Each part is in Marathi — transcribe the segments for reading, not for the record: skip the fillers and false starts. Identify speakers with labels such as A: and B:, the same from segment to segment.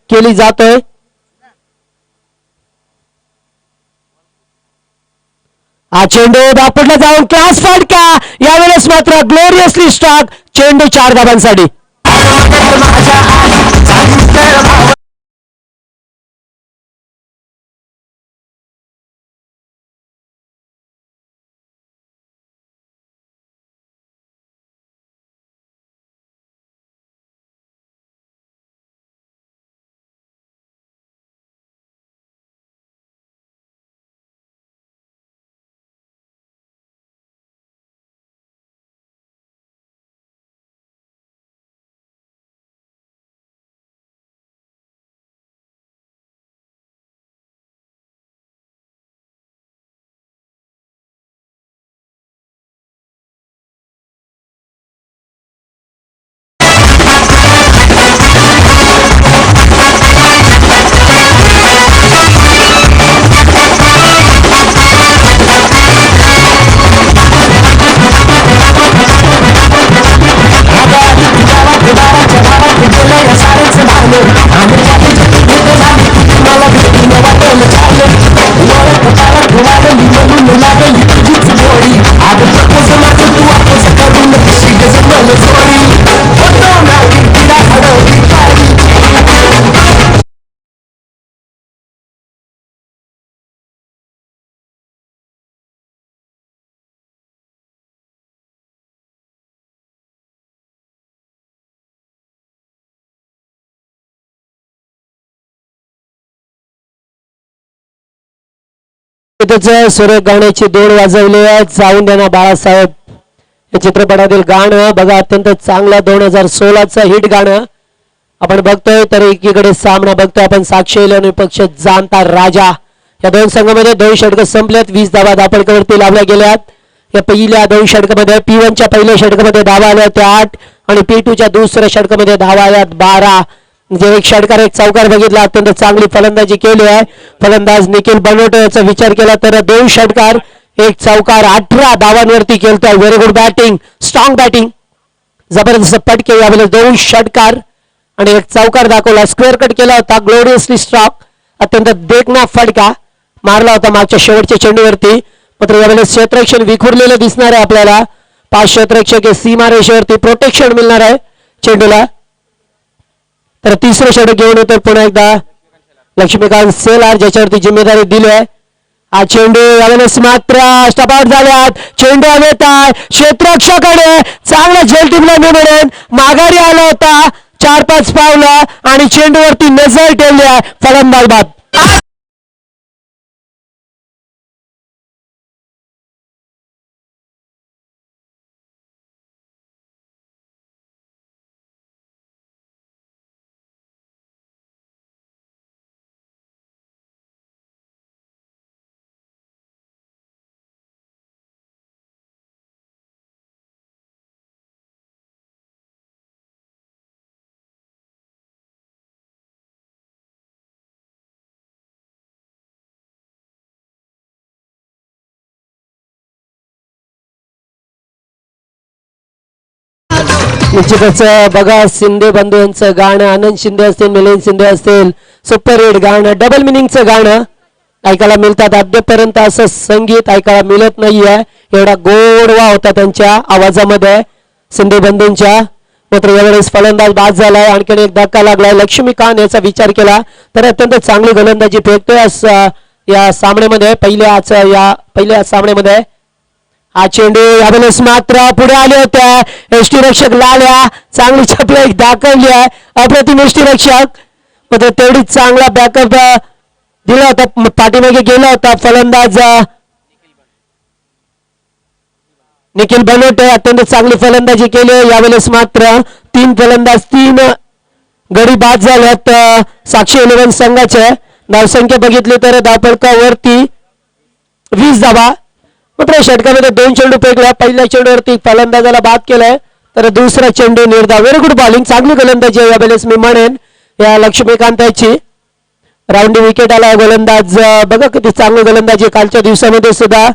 A: केली जातोय. हा चेंडू दापटला जाऊन क्लास फटका. यावेळेस मात्र ग्लोरियसली स्ट्राक. चेंडू 4 धावांसाठी. सुरेख गाण्याची दोन वाजवले आहेत. जाऊन द्या ना बाळासाहेब या चित्रपटातील गाणं बघा. अत्यंत चांगला 2016चं हिट गाणं आपण बघतोय. तर एकीकडे सामना बघतोय आपण साक्षी आणि पक्ष जाणता राजा. या दोन संघामध्ये 2 षटक संपल्यात. 20 धावा धापडकवरती लावल्या गेल्यात. या पहिल्या 2 षटकामध्ये P1 च्या पहिल्या षटकामध्ये धावा आल्या त्या 8 आणि P2 च्या दुसऱ्या षटकामध्ये धावा आल्यात 12. म्हणजे एक षटकार एक चौकार बघितला. अत्यंत चांगली फलंदाजी केली आहे. फलंदाज निखिल बनवटे याचा विचार केला तर 2 षटकार एक चौकार 18 धावांवरती केलतोय. Very good batting. Strong batting. जबरदस्त पटके. यावेळेस 2 षटकार आणि एक चौकार दाखवला. स्क्वेअर कट केला होता. Gloriously stroke. अत्यंत देखना फटका मारला होता मागच्या शेवटच्या चेंडूवरती. मात्र यावेळेस क्षेत्ररक्षण विखुरलेलं दिसणार आहे आपल्याला. 5 क्षेत्ररक्षक सीमा रेषेवरती प्रोटेक्शन मिळणार आहे चेंडूला. तर तिसरं षटक घेऊन येतो पुन्हा एकदा लक्ष्मीकांत सेलार ज्याच्यावरती जिम्मेदारी दिली आहे. हा चेंडू यावेळेस मात्र स्टप आउट झाल्यात. चेंडू हवेत आहे. क्षेत्ररक्षकाकडे चांगला झेल टिपला मिळून माघारी आला होता 4-5 पावलं आणि चेंडूवरती नजर ठेवली आहे फलंदाज बाद. निश्चितच बघा शिंदे बंधू यांचं गाणं. आनंद शिंदे असतील, मिलिंद शिंदे असतील, सुपर हिट गाणं, डबल मिनिंगचं गाणं ऐकायला मिळतात. अद्यापर्यंत असं संगीत ऐकायला मिळत नाहीये. एवढा गोडवा होता त्यांच्या आवाजामध्ये शिंदे बंधूंच्या. मात्र यावेळेस फलंदाज बाद झालाय. आणखीन एक धक्का लागलाय. लक्ष्मीकांत याचा विचार केला तर अत्यंत चांगली गोलंदाजी फेकतोय या सामन्यामध्ये. पहिल्या सामन्यामध्ये हा चेंडू यावेळेस मात्र पुढे आले होते यष्टीरक्षक लाल्या. चांगली छपली एक दाखवली आहे. अप्रतिम यष्टीरक्षक. मात्र तेवढीच चांगला बॅकअप दिला होता. पाठीमागे गेला होता फलंदाज निखिल बनवटे. अत्यंत चांगली फलंदाजी केली. यावेळेस मात्र 3 फलंदाज 3 गडी बाद झाल्यात साक्षी 11 संघाचे. धावसंख्या बघितली तर धावपळकावरती 20 धावा. मात्र षटकामध्ये 2 चेंडू फेकल्या. पहिल्या चेंडूवरती फलंदाजाला बाद केलाय तर दुसरा चेंडू निर्धाव. Very good bowling. चांगली गोलंदाजी आहे यावेळेस मी म्हणेन या लक्ष्मीकांत याची. राऊंडी विकेट आला. गोलंदाज बघा किती चांगली गोलंदाजी. कालच्या दिवसामध्ये सुद्धा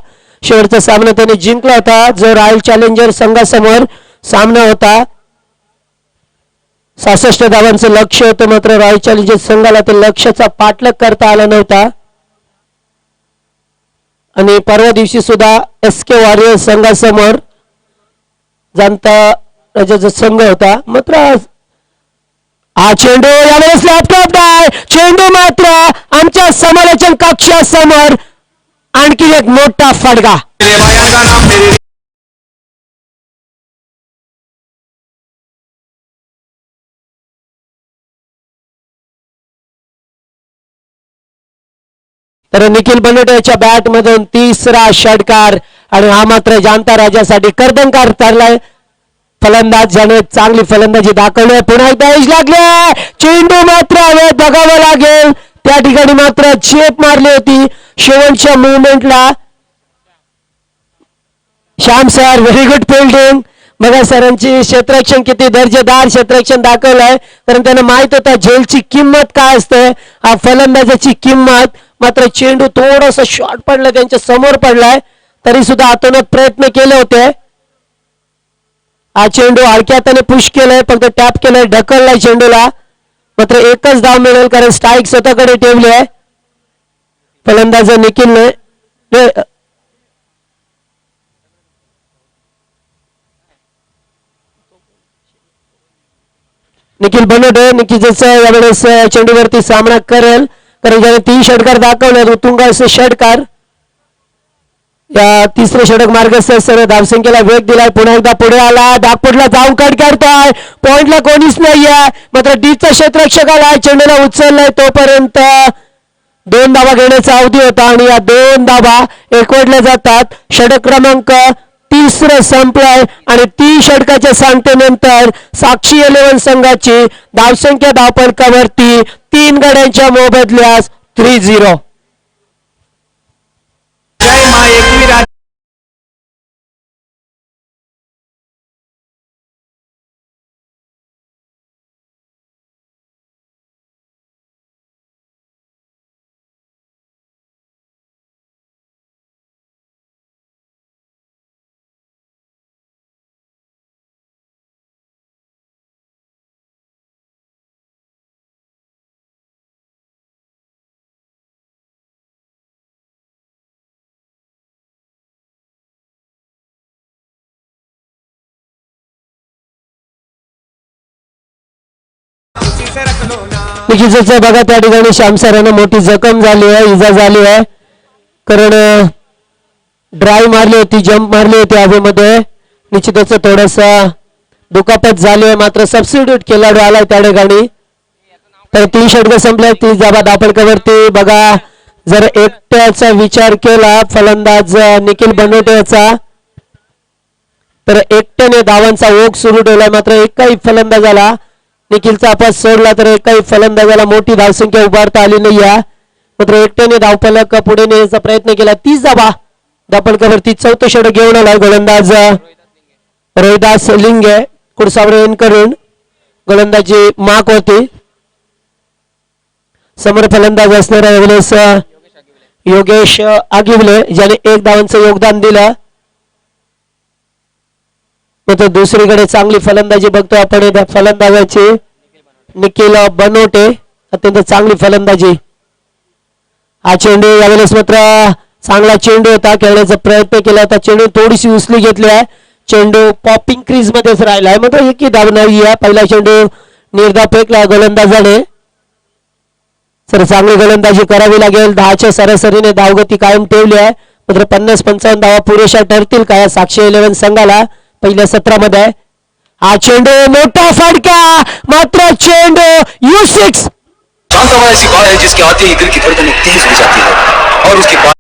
A: शेवटचा सामना त्याने जिंकला होता जो रॉयल चॅलेंजर संघासमोर सामना होता. 66 धावांचं लक्ष होतं, मात्र रॉयल चॅलेंजर्स संघाला ते लक्ष्याचा पाठलाग करता आला नव्हता. आणि परवा दिवशी सुद्धा SK वॉरियर्स संघासमोर जनता राजाचा संघ होता. मात्र हा चेंडू यावेळेस लॅपटॉप आहे. चेंडू मात्र आमच्या समालोचन कक्षासमोर आणखी एक मोठा फटका. तर निखिल बनोटेच्या बॅट मधून तिसरा षटकार आणि हा मात्र जानता राजासाठी कर्दनकार ठरलाय. फलंदाज ज्याने चांगली फलंदाजी दाखवली. पुन्हा एकदा एज लागले. चेंडू मात्र हवेत बघावं लागेल. त्या ठिकाणी मात्र चेप मारली होती शेवटच्या मुवमेंटला. Shyam sir very good fielding. बघा सरांची क्षेत्ररक्षण किती दर्जेदार क्षेत्ररक्षण दाखवलंय, कारण त्यांना माहित होता झेलची किंमत काय असते, हा फलंदाजाची किंमत. मात्र चेंडू थोडस शॉर्ट पडलं, त्यांच्या समोर पडलाय, तरी सुद्धा अतोनात प्रयत्न केले होते. हा चेंडू हलक्यात पुश केलाय, फक्त टॅप केलाय, ढकललाय चेंडूला. मात्र एकच धाव मिळेल, कारण स्ट्राईक स्वतःकडे ठेवली आहे फलंदाज निखिलने. निखिल बनोटे निखिलचा यावेळेस चेंडूवरती सामना करेल, कारण ज्याने 3 षटकार दाखवले उत्तुंग असे षटकार. या तिसरे षटक मार्गस्थ सर्व धावसंख्येला वेग दिलाय. पुन्हा एकदा पुढे आला, डागपुटला जाऊन कट काढताय, पॉइंटला कोणीच नाहीये. मात्र डीचा क्षेत्ररक्षक आला, चेंडूला उचललाय. तोपर्यंत 2 धावा घेण्याचा अवधी होता आणि या 2 धावा एकवटल्या जातात. षटक क्रमांक 3 संपलाय आणि 3 षटकाच्या सांगतेनंतर साक्षी 11 संघाची धावसंख्या धावफलकावरती 3 गड्यांच्या मोबदल्यास 3-0. निखिलचं बघा त्या ठिकाणी श्याम सरांना मोठी जखम झाली आहे, इजा झाली आहे, कारण ड्राईव्ह मारली होती, जंप मारली होती हवेमध्ये. निश्चितच थोडासा दुखापत झाली आहे. मात्र सबस्टिट्यूट खेळाडू आलाय त्या ठिकाणी. तर 3 षटक संपले, 30 धावा धावफलकावरती. बघा जर एकट्याचा विचार केला फलंदाज निखिल बनोटेचा, तर एकट्याने धावांचा ओघ सुरू ठेवला. मात्र एकही फलंदाजाला निखिलचा अपस सोडला तर एकाही फलंदाजाला मोठी धावसंख्या उभारता आली नाही आहे. मात्र एकट्याने धावफलक पुढे नेण्याचा प्रयत्न केला. 30 धावा धावफलकावरती 4थं षटक घेऊन आला गोलंदाज रोहिदास लिंगे. कुडसावरे करून गोलंदाजी माक होती. समोर फलंदाज असणारा यावेळेस योगेश आगिवले, ज्याने 1 धावांचं योगदान दिलं. तर दुसरीकडे चांगली फलंदाजी बघतो आपण फलंदाजाची. निखिल बनोटे अत्यंत चांगली फलंदाजी. हा चेंडू यावेळेस मात्र चांगला चेंडू होता, खेळण्याचा प्रयत्न केला होता. चेंडू थोडीशी उचली घेतली आहे. चेंडू पॉपिंग क्रीज मध्येच राहिला आहे, मात्र एकही धाव नाही आहे. पहिला चेंडू निर्धाव फेकला गोलंदाजाने. सर चांगली गोलंदाजी करावी लागेल. 10च्या सरासरीने धावगती कायम ठेवली आहे. मात्र 50-55 धावा पुरेशा ठरतील का या साक्षी 11 संघाला पहिल्या सत्रामध्ये. हा चेंडू मोठा फटका, मात्र चेंडू U6.
B: शांतवा ऐसी बात है जिसके आते ही दिल की धड़कनें तेज हो जाती है और उसके बाद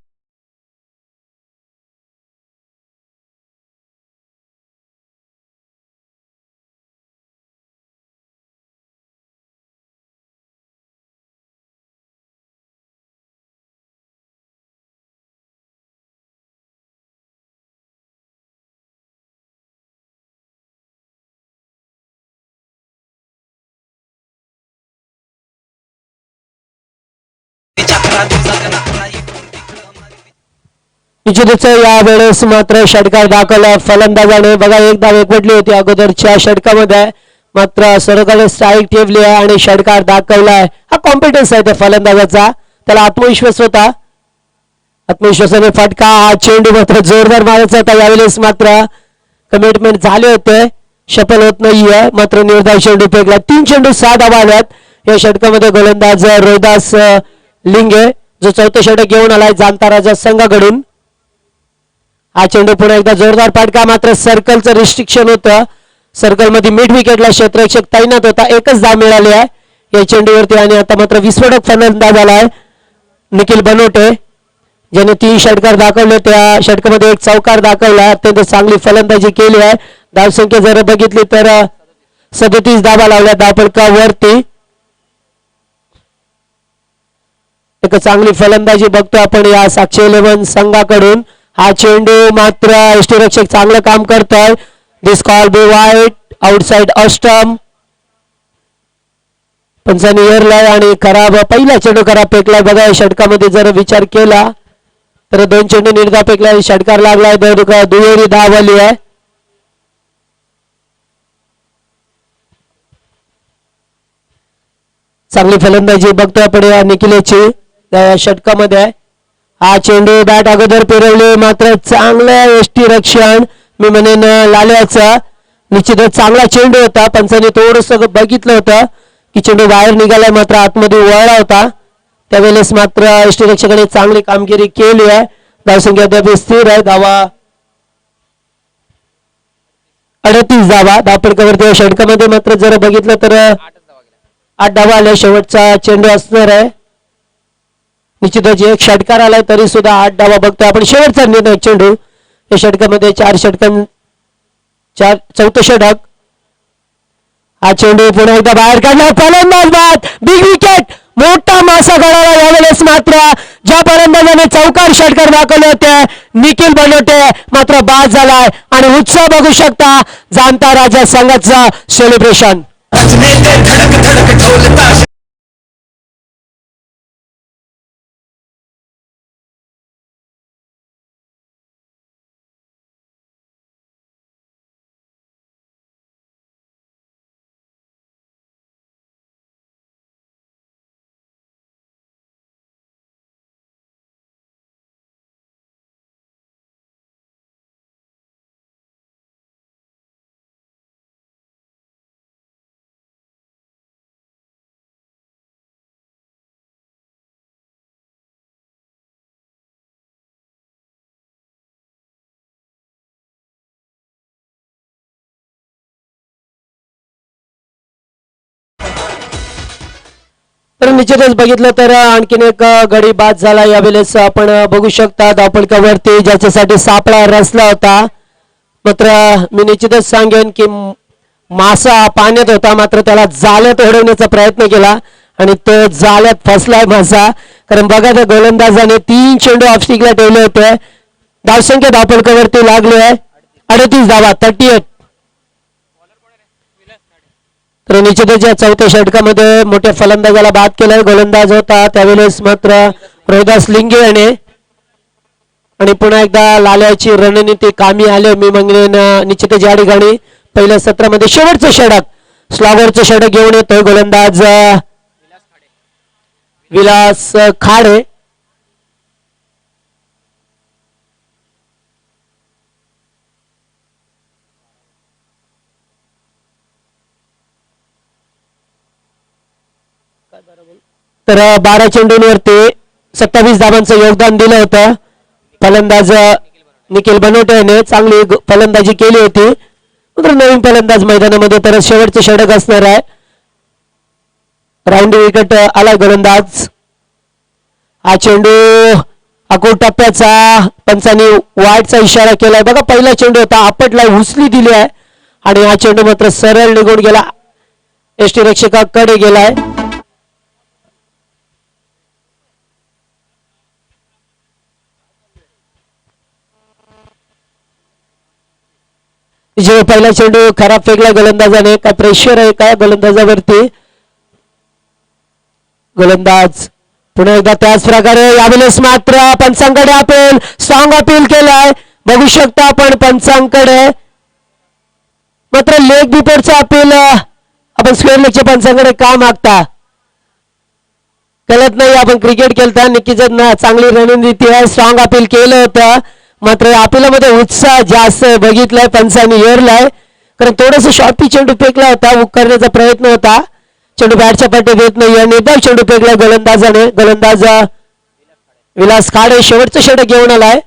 A: निश्चितच यावेळेस मात्र षटकार दाखवला फलंदाजाने. बघा 1 धाव एकवटली होती अगोदरच्या षटकामध्ये, मात्र सर्वकडे स्ट्राईक ठेवली आहे आणि षटकार दाखवलाय. हा कॉन्फिडन्स आहे त्या फलंदाजाचा, त्याला आत्मविश्वास होता. आत्मविश्वासाने फटका. हा चेंडू मात्र जोरदार मारायचा होता. यावेळेस मात्र कमिटमेंट झाले होते, सफल होत नाहीये. मात्र निर्धाव चेंडू फेकला. 3 चेंडू 6 धावा आल्यात या षटकामध्ये. गोलंदाज रोहिदास लिंगे जो चौथे षटक घेऊन आलाय जाणता राजा संघाकडून. हा चेंडू पुन्हा एकदा जोरदार फटका. मात्र सर्कलचं रिस्ट्रिक्शन होतं. सर्कल मध्ये मिड विकेटला क्षेत्ररक्षक तैनात होता. एकच धाव मिळाली आहे या चेंडूवरती. आणि आता मात्र विस्फोटक फलंदाज आलाय निखिल बनोटे, ज्याने 3 षटकार दाखवले. त्या षटकामध्ये 1 चौकार दाखवला. अत्यंत चांगली फलंदाजी केली आहे. धावसंख्या जर बघितली तर 37 धावा लावल्या धावफलकावरती. एक चांगली फलंदाजी बघतो आपण या साक्षी 11 संघाकडून. हा चेंडू मात्र यष्टीरक्षक चांगलं काम करतोय. दिस कॉल बी वाईट आउटसाइड अष्टम. पंचांनी एअरलाय आणि खराब पहिला चेंडू खराब फेकलाय. बघा या षटकामध्ये जर विचार केला तर 2 चेंडू निर्धाव फेकलाय, षटकार लागलाय, दुहेरी धाव आली आहे. चांगली फलंदाजी बघतोय आपण या निखिलेची त्या षटकामध्ये. हा चेंडू बॅट अगोदर फिरवले, मात्र चांगलं यष्टीरक्षण मी म्हणेन लाल्याचं. निश्चितच चांगला चेंडू होता. पंचांनी थोडस बघितलं होतं की चेंडू बाहेर निघालाय, मात्र आतमध्ये वळला होता. त्यावेळेस मात्र यष्टीरक्षकाने चांगली कामगिरी केली आहे. धावसंख्या अद्याप स्थिर आहे. धावा 38 धावा धावफलकावरती. षटकामध्ये मात्र जर बघितलं तर 8 धावा आल्या. शेवटचा चेंडू असणार आहे. निश्चितच 1 षटकार आलाय तरी सुद्धा 8 धावा बघतोय आपण. शेवटचा निर्णय चेंडू या षटकामध्ये 4 षटकां 4 षटक. हा चेंडू पुन्हा एकदा बाहेर काढला. फलंदाज बाद. Big wicket. मोठा मासा गळाला यावेळेस. मात्र ज्या फलंदाजाने चौकार षटकार दाखवले होते निखिल बनोटे मात्र बाद झालाय. आणि उत्साह बघू शकता जाणता राजा संघाचा सेलिब्रेशन. तर निश्चितच बघितलं तर आणखीन एक गडी बाद झाला यावेळेस. आपण बघू शकता धावफलकावरती ज्याच्यासाठी सापळा रचला होता. मात्र मी निश्चितच सांगेन की मासा पाण्यात होता, मात्र त्याला जाळ्यात ओढवण्याचा प्रयत्न केला आणि तो जाळ्यात फसलाय मासा. कारण बघा त्या गोलंदाजाने 3 चेंडू ऑफस्टिकला ठेवले होते. धावसंख्या धावफलकावरती लागली आहे 38 धावा 38. तर निश्चितच या चौथ्या षटकामध्ये मोठ्या फलंदाजाला बाद केलाय. गोलंदाज होता त्यावेळेस मात्र रोहिदास लिंगे याने. आणि पुन्हा एकदा लाल्याची रणनीती कामी आले मी म्हणेन. निश्चितच या ठिकाणी पहिल्या सत्रामध्ये शेवटचं षटक स्लॉगरचं षटक घेऊन येतोय गोलंदाज विलास खाडे. तर 12 चेंडूंवरती 27 धावांचं योगदान दिलं होतं. फलंदाज निखिल बनोटे याने चांगली फलंदाजी केली होती. मात्र नवीन फलंदाज मैदानामध्ये तर शेवटचे षटक असणार आहे. राऊंड विकेट आलाय गोलंदाज. हा चेंडू अकोट टप्प्याचा. पंचांनी वाईटचा इशारा केलाय. बघा पहिला चेंडू होता आपटला, उचली दिली आहे आणि हा चेंडू मात्र सरळ निघून गेला, यष्टीरक्षकाकडे गेलाय. जे पहिला चेंडू खराब फेकला गोलंदाजाने. काय प्रेशर आहे काय गोलंदाजावरती. गोलंदाज पुन्हा एकदा त्याच प्रकारे यावेळेस मात्र पंचांकडे अपील, स्ट्रॉंग अपील केलाय. बघू शकता आपण पंचांकडे मात्र लेग बिफोरचा अपील आपण स्क्वेअर लेगच्या पंचांकडे का मागता? कळत नाही. आपण क्रिकेट खेळता नक्कीच चांगली रणनीती आहे, स्ट्रॉंग अपील केलं होतं, मात्र अपिलामध्ये उत्साह जास्त बघितलाय पंचांनी हेरलाय. कारण थोडस शॉर्ट चेंडू फेकला होता, करण्याचा प्रयत्न होता, चेंडू बॅटच्या पट्टीत येत नाही, निर्धाव चेंडू फेकला गोलंदाजाने. गोलंदाज विलास खाडे शेवटचं षटक घेऊन आलाय.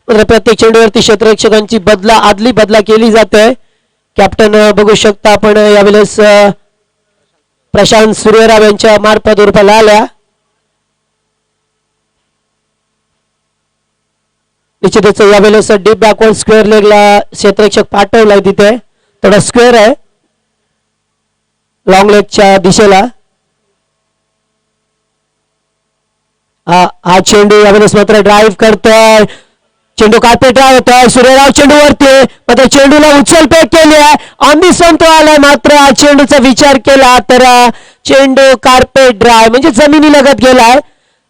A: मात्र प्रत्येक चेंडूवरती क्षेत्ररक्षकांची आदली बदला केली जाते. कॅप्टन बघू शकता आपण यावेळेस प्रशांत सूर्यराव यांच्या मार्फत उर्फाला आल्या. निश्चितच यावेळेस डीप बॅकवर्ड स्क्वेअर लेगला क्षेत्ररक्षक पाठवलाय, तिथे थोडा स्क्वेअर आहे लॉंग लेगच्या दिशेला. हा चेंडू यावेळेस मात्र ड्राईव्ह करतोय, चेंडू कार्पेट ड्राईव्ह होतोय, सूर्यराव चेंडूवरती, मात्र चेंडूला उचलपेक केली आहे, ऑन दी स्टंप आलाय, मात्र चेंडूचा विचार केला तर चेंडू कार्पेट ड्राईव्ह म्हणजे जमिनी लगत गेलाय.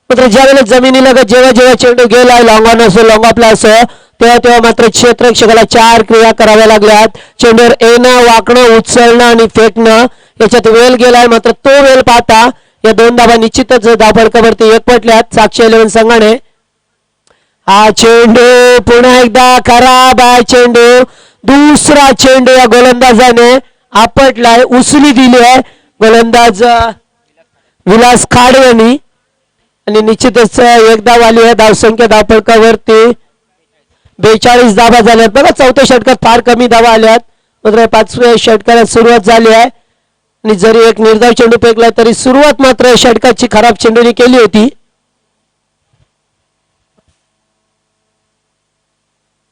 A: मात्र ज्यावेळेस जमिनी लगत जेव्हा चेंडू गेलाय, लॉंग ऑन असो लॉंग ऑफला असो, तेव्हा मात्र क्षेत्ररक्षकाला 4 क्रिया कराव्या लागल्यात. चेंडूवर येणं, वाकणं, उचलणं आणि फेकणं याच्यात वेळ गेलाय. मात्र तो वेळ पाहता या 2 धावा निश्चितच धावफलकावरती एकवटल्यात साक्षी 11 संघाने. हा चेंडू पुन्हा एकदा खराब आहे चेंडू, दुसरा चेंडू या गोलंदाजाने आपटलाय, उसली दिली आहे गोलंदाज विलास खाडे यांनी. आणि निश्चितच एक धाव आली आहे. धावसंख्या धावफलकावरती 42 धावा झाल्यात. बघा चौथ्या षटकात फार कमी धावा आल्यात, मात्र 5व्या षटकाला सुरुवात झाली आहे. आणि जरी एक निर्धाव चेंडू फेकला तरी सुरुवात मात्र षटकाची खराब चेंडूने केली होती.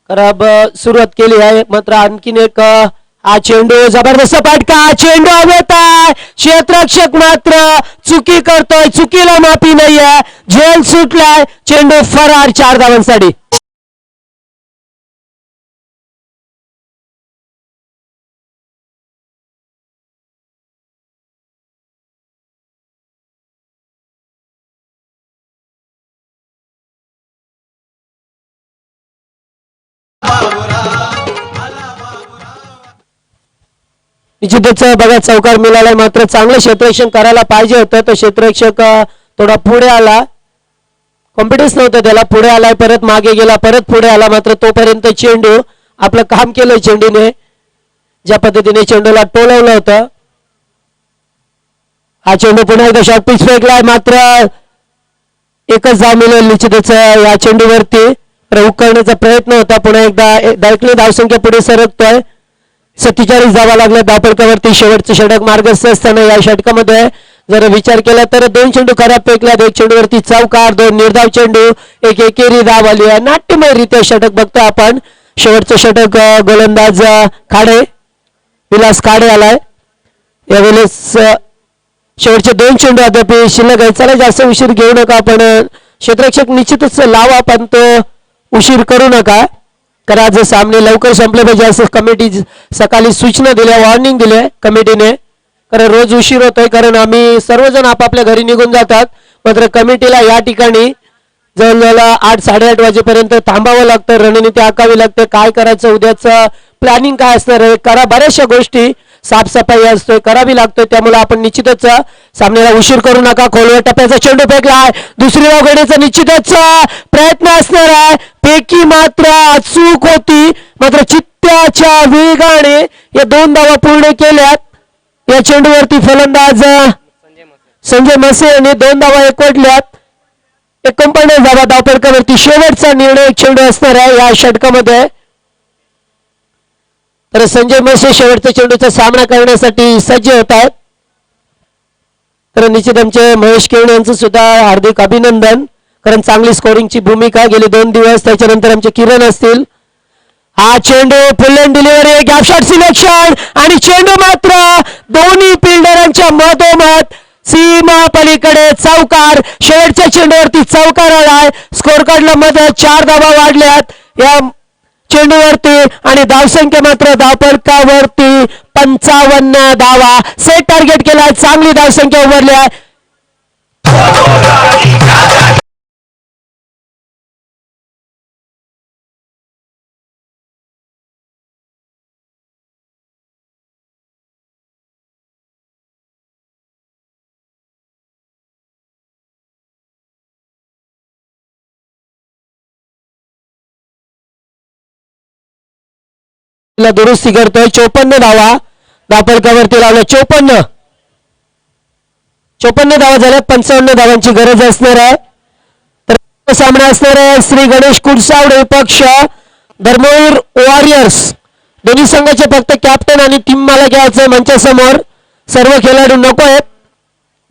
A: खराब सुरुवात केली आहे. मात्र आणखीन एक हा चेंडू जबरदस्त फटका, चेंडू हवेत आहे, क्षेत्ररक्षक मात्र चुकी करतोय, चुकीला माफी नाहीये, झेल सुटलाय, चेंडू फरार 4 धावांसाठी. निश्चितच बघा चौकार मिळाला, मात्र चांगलं क्षेत्ररक्षण करायला पाहिजे होतं. तो क्षेत्ररक्षक थोडा पुढे आला, कॉन्फिडन्स नव्हतं त्याला, पुढे आलाय, परत मागे गेला, परत पुढे आला, मात्र तोपर्यंत चेंडू आपलं काम केलं चेंडूने, ज्या पद्धतीने चेंडूला टोलवलं होतं. हा चेंडू पुन्हा एकदा शॉर्ट पिच फेकलाय, मात्र एकच धाव मिळेल निश्चितच या चेंडूवरती. हुक करण्याचा प्रयत्न होता, पुन्हा एकदा डायरेक्टली धावसंख्या पुढे सरकतोय. 47 धावा लागल्या धावफलकावरती. शेवटचं षटक मार्गस्थ असताना या षटकामध्ये जर विचार केला तर 2 चेंडू खराब फेकल्यात, 1 चेंडूवरती चौकार, 2 निर्धाव चेंडू, 1 एकेरी धाव आली आहे. नाट्यमयरित्या षटक बघतो आपण. शेवटचं षटक गोलंदाज खाडे, विलास खाडे आलाय. यावेळेस शेवटचे 2 चेंडू अद्याप शिल्लक आहे. चला जास्त उशीर घेऊ नका आपण, क्षेत्ररक्षक निश्चितच लावा, पण तो उशीर करू नका, कारण आज सामने लवकर संपले पाहिजे असं कमिटी सकाळी सूचना दिल्या, वॉर्निंग दिले कमिटीने. कारण रोज उशीर होतोय, कारण आम्ही सर्वजण आपापल्या घरी निघून जातात, मात्र कमिटीला या ठिकाणी जवळजवळ 8-8:30 वाजेपर्यंत थांबावं लागतं, रणनीती आखावी लागते, काय करायचं, उद्याचं प्लॅनिंग काय असणार आहे, करा, बऱ्याचशा गोष्टी, साफसफाई असतोय, करावी लागतोय. त्यामुळे आपण निश्चितच सामन्याला उशीर करू नका. खोलवर टप्प्याचा चेंडू फेकलाय, दुसरी धाव घेण्याचा निश्चितच प्रयत्न असणार आहे, पैकी मात्र चूक होती, मात्र चित्त्याच्या वेगाने या 2 धावा पूर्ण केल्यात. या चेंडूवरती फलंदाज संजय मसे यांनी 2 धावा एकवटल्यात. 49 धावा धावफलकावरती. शेवटचा निर्णय चेंडू असणार आहे या षटकामध्ये. तर संजय मसे शेवटच्या चेंडूचा सामना करण्यासाठी सज्ज होत आहेत. तर निश्चित आमचे महेश केवणे यांचं सुद्धा हार्दिक अभिनंदन, कारण चांगली स्कोरिंगची भूमिका गेली 2 दिवस. त्याच्यानंतर आमचे किरण असतील. हा चेंडू फुल and delivery, gap shot selection, आणि चेंडू मात्र दोन्ही फिल्डरांच्या मधोमध सीमा पलीकडे चौकार. शेवटच्या चेंडूवरती चौकार आलाय. स्कोर कार्डला मध्ये 4 धावा वाढल्यात या चेंडूवरती, आणि धावसंख्या मात्र धावफलकावरती 55 धावा. सेट टार्गेट केलाय, चांगली धावसंख्या उभारली आहे. ला दुरुस्ती करतोय 54 धावा धापलकावरती लावल्या 54 धावा झाल्या 55 धावांची गरज असणार आहे तर सामना असणार आहे श्री गणेश कुडसावडे पक्ष धर्मवीर वॉरियर्स दोन्ही संघाचे फक्त कॅप्टन आणि टीम मालक यायचे मंचासमोर सर्व खेळाडू नको आहेत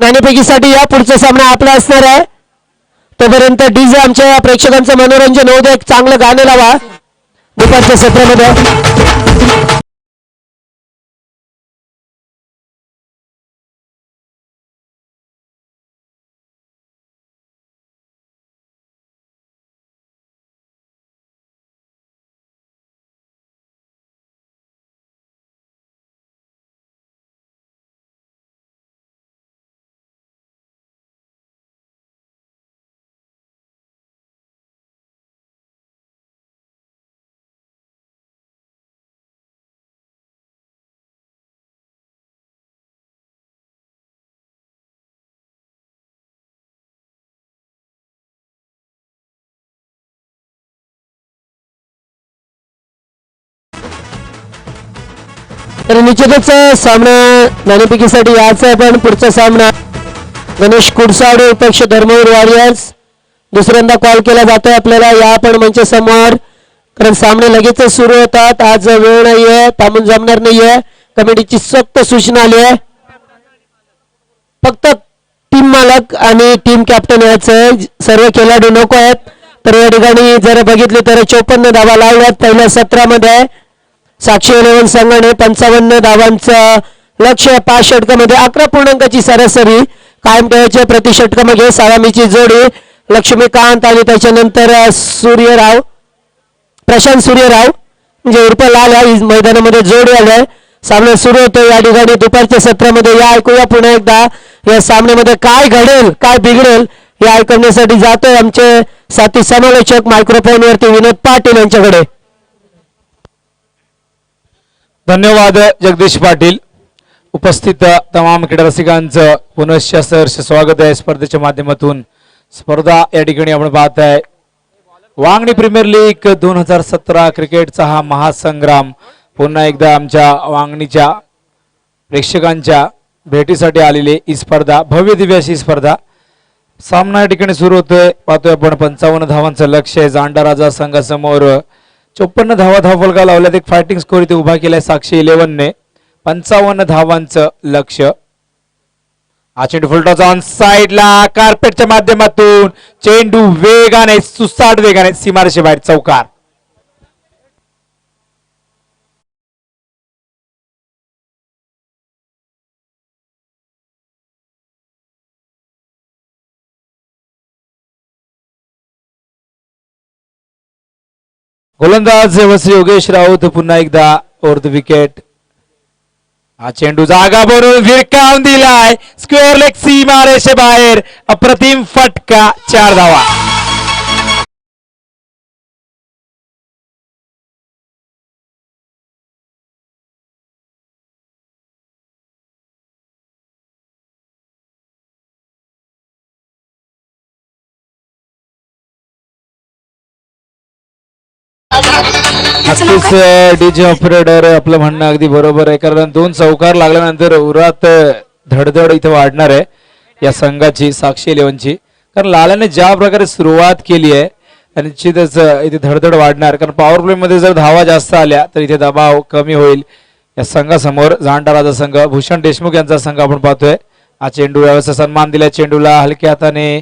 A: नाणेफेकीसाठी या पुढचा सामना आपला असणार आहे तोपर्यंत डीजे आमच्या प्रेक्षकांचं मनोरंजन होऊ दे एक चांगलं गाणं लावा दुपारच्या सत्रामध्ये तर निश्चितच सामना नाणेफेकीसाठी याचा पण पुढचा सामना गणेश कुडसावडे पक्ष धर्मवीर वॉरियर्स दुसऱ्यांदा कॉल केला जातोय आपल्याला या पण मंच समोर कारण सामने लगेच सुरू होतात आज वेळ नाहीये थांबून जमणार नाहीये कमिटीची सक्त सूचना आली आहे फक्त टीम मालक आणि टीम कॅप्टन याचं सर्व खेळाडू नको आहेत तर या ठिकाणी जर बघितले तर 54 धावा लावल्यात पहिल्या सत्रामध्ये साक्षी 11 संघाने 55 धावांचं लक्ष्य 5 षटकामध्ये 11 पूर्णांकाची सरासरी कायम ठेवायची प्रति षटकामध्ये सालामीची जोडी लक्ष्मीकांत आणि त्याच्यानंतर सूर्यराव प्रशांत सूर्यराव म्हणजे उर्फ लाल या मैदानामध्ये जोडी आलाय सामना सुरू होतो या ठिकाणी दुपारच्या सत्रामध्ये या ऐकूया पुन्हा एकदा या सामन्यामध्ये काय घडेल काय बिघडेल हे ऐकण्यासाठी जातोय आमचे साथी समालोचक मायक्रोफोन वरती विनोद पाटील यांच्याकडे
C: धन्यवाद जगदीश पाटील उपस्थित तमाम क्रीडा रसिकांचं पुनश्च सहर्ष स्वागत आहे स्पर्धेच्या माध्यमातून स्पर्धा या ठिकाणी आपण पाहत आहे वांगणी प्रीमियर लीग 2017 क्रिकेटचा हा महासंग्राम पुन्हा एकदा आमच्या वांगणीच्या प्रेक्षकांच्या भेटीसाठी आलेली ही स्पर्धा भव्य दिव्य अशी स्पर्धा सामना या ठिकाणी सुरू होतोय पाहतोय आपण 55 धावांचं लक्ष आहे जांडा राजा संघासमोर 54 धावा धावफलका लावल्यात एक फायटिंग स्कोर इथे उभा केलाय साक्षी 11 ने 55 धावांचं लक्ष हा चेंडू फुलटॉस ऑन साइडला कार्पेटच्या माध्यमातून चेंडू वेगाने सुसाट वेगाने सीमारेषे बाहेर चौकार गोलंदाज वसी योगेश राऊत पुन्हा एकदा ओव्हर द विकेट हा चेंडू जागा बनवून विरकावून दिलाय स्क्वेअर लेग सीमारेषे बाहेर अप्रतिम फटका 4 धावा नक्कीच डीजे ऑपरेटर आपलं म्हणणं अगदी बरोबर आहे कारण 2 चौकार लागल्यानंतर उरात धडधड इथे वाढणार आहे या संघाची साक्षी 11 ची कारण लालाने ज्या प्रकारे सुरुवात केली आहे निश्चितच इथे धडधड वाढणार कारण पॉवर प्ले मध्ये जर धावा जास्त आल्या तर इथे दबाव कमी होईल या संघासमोर जांडा राजा संघ भूषण देशमुख यांचा संघ आपण पाहतोय हा चेंडू व्यवस्था सन्मान दिला चेंडूला हलक्या हाताने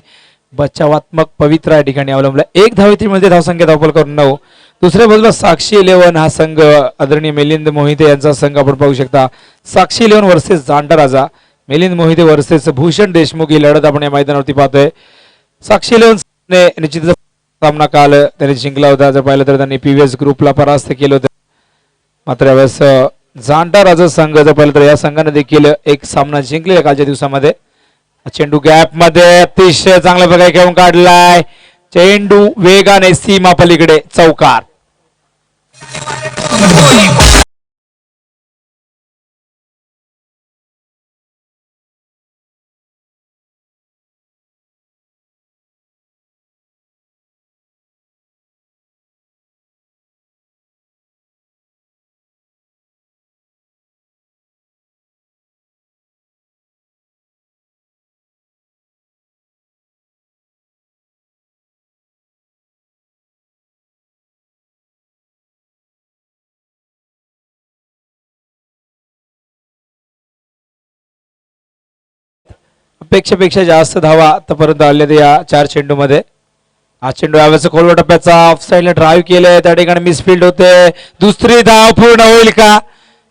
C: बचावात्मक पवित्र या ठिकाणी अवलंबला 1 धावेमध्ये धावसंख्या धावफल करून 9 दुसऱ्या बाजूला साक्षी 11 हा संघ आदरणीय मिलिंद मोहिते यांचा संघ आपण पाहू शकता साक्षी 11 वर्सेस जांडा राजा मिलिंद मोहिते वर्सेस भूषण देशमुख ही लढत आपण या मैदानावरती पाहतोय साक्षी 11 ने निश्चित सामना काल त्यांनी जिंकला होता जर पाहिलं तर त्यांनी पीव्हीएस ग्रुपला परास्त केलं होतं मात्र यावेळेस जांडा राजा संघ जर पाहिलं तर या संघाने देखील एक सामना जिंकलेला कालच्या दिवसामध्ये चेंडू गॅप मध्ये अतिशय चांगल्या प्रकारे खेळून काढलाय चेंडू वेगाने सीमा पलीकडे चौकार अपेक्षेपेक्षा जास्त धावा आतापर्यंत आल्या या 4 चेंडूमध्ये. हा चेंडू यावेळेस खोलवर टप्प्याचा ऑफ साईडला ड्राईव्ह केले, त्या ठिकाणी मिसफिल्ड होते. दुसरी धाव पूर्ण होईल का?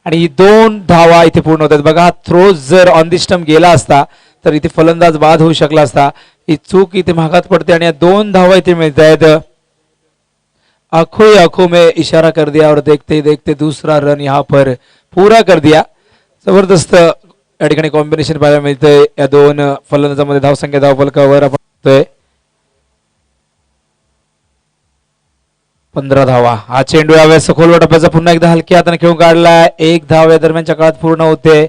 C: आणि ही 2 धावा इथे पूर्ण होतात. बघा थ्रो जर ऑन दी स्टंप गेला असता तर इथे फलंदाज बाद होऊ शकला असता. ही चूक इथे महागात पडते आणि या 2 धावा इथे मिळत आहेत. आंखों ही आंखों में इशारा कर दिया और देखते ही देखते दूसरा रन यहाँ पर पूरा कर दिया. जबरदस्त या ठिकाणी कॉम्बिनेशन पाहायला मिळतंय या 2 फलंदाजांमध्ये. धावसंख्या धावफलकावर आपण बघतोय 15 धावा. हा चेंडू यावेळेस खोलवर टप्प्याचा पुन्हा एकदा हलक्या हाताने खेळून काढलाय. 1 धाव या दरम्यानच्या काळात पूर्ण होते.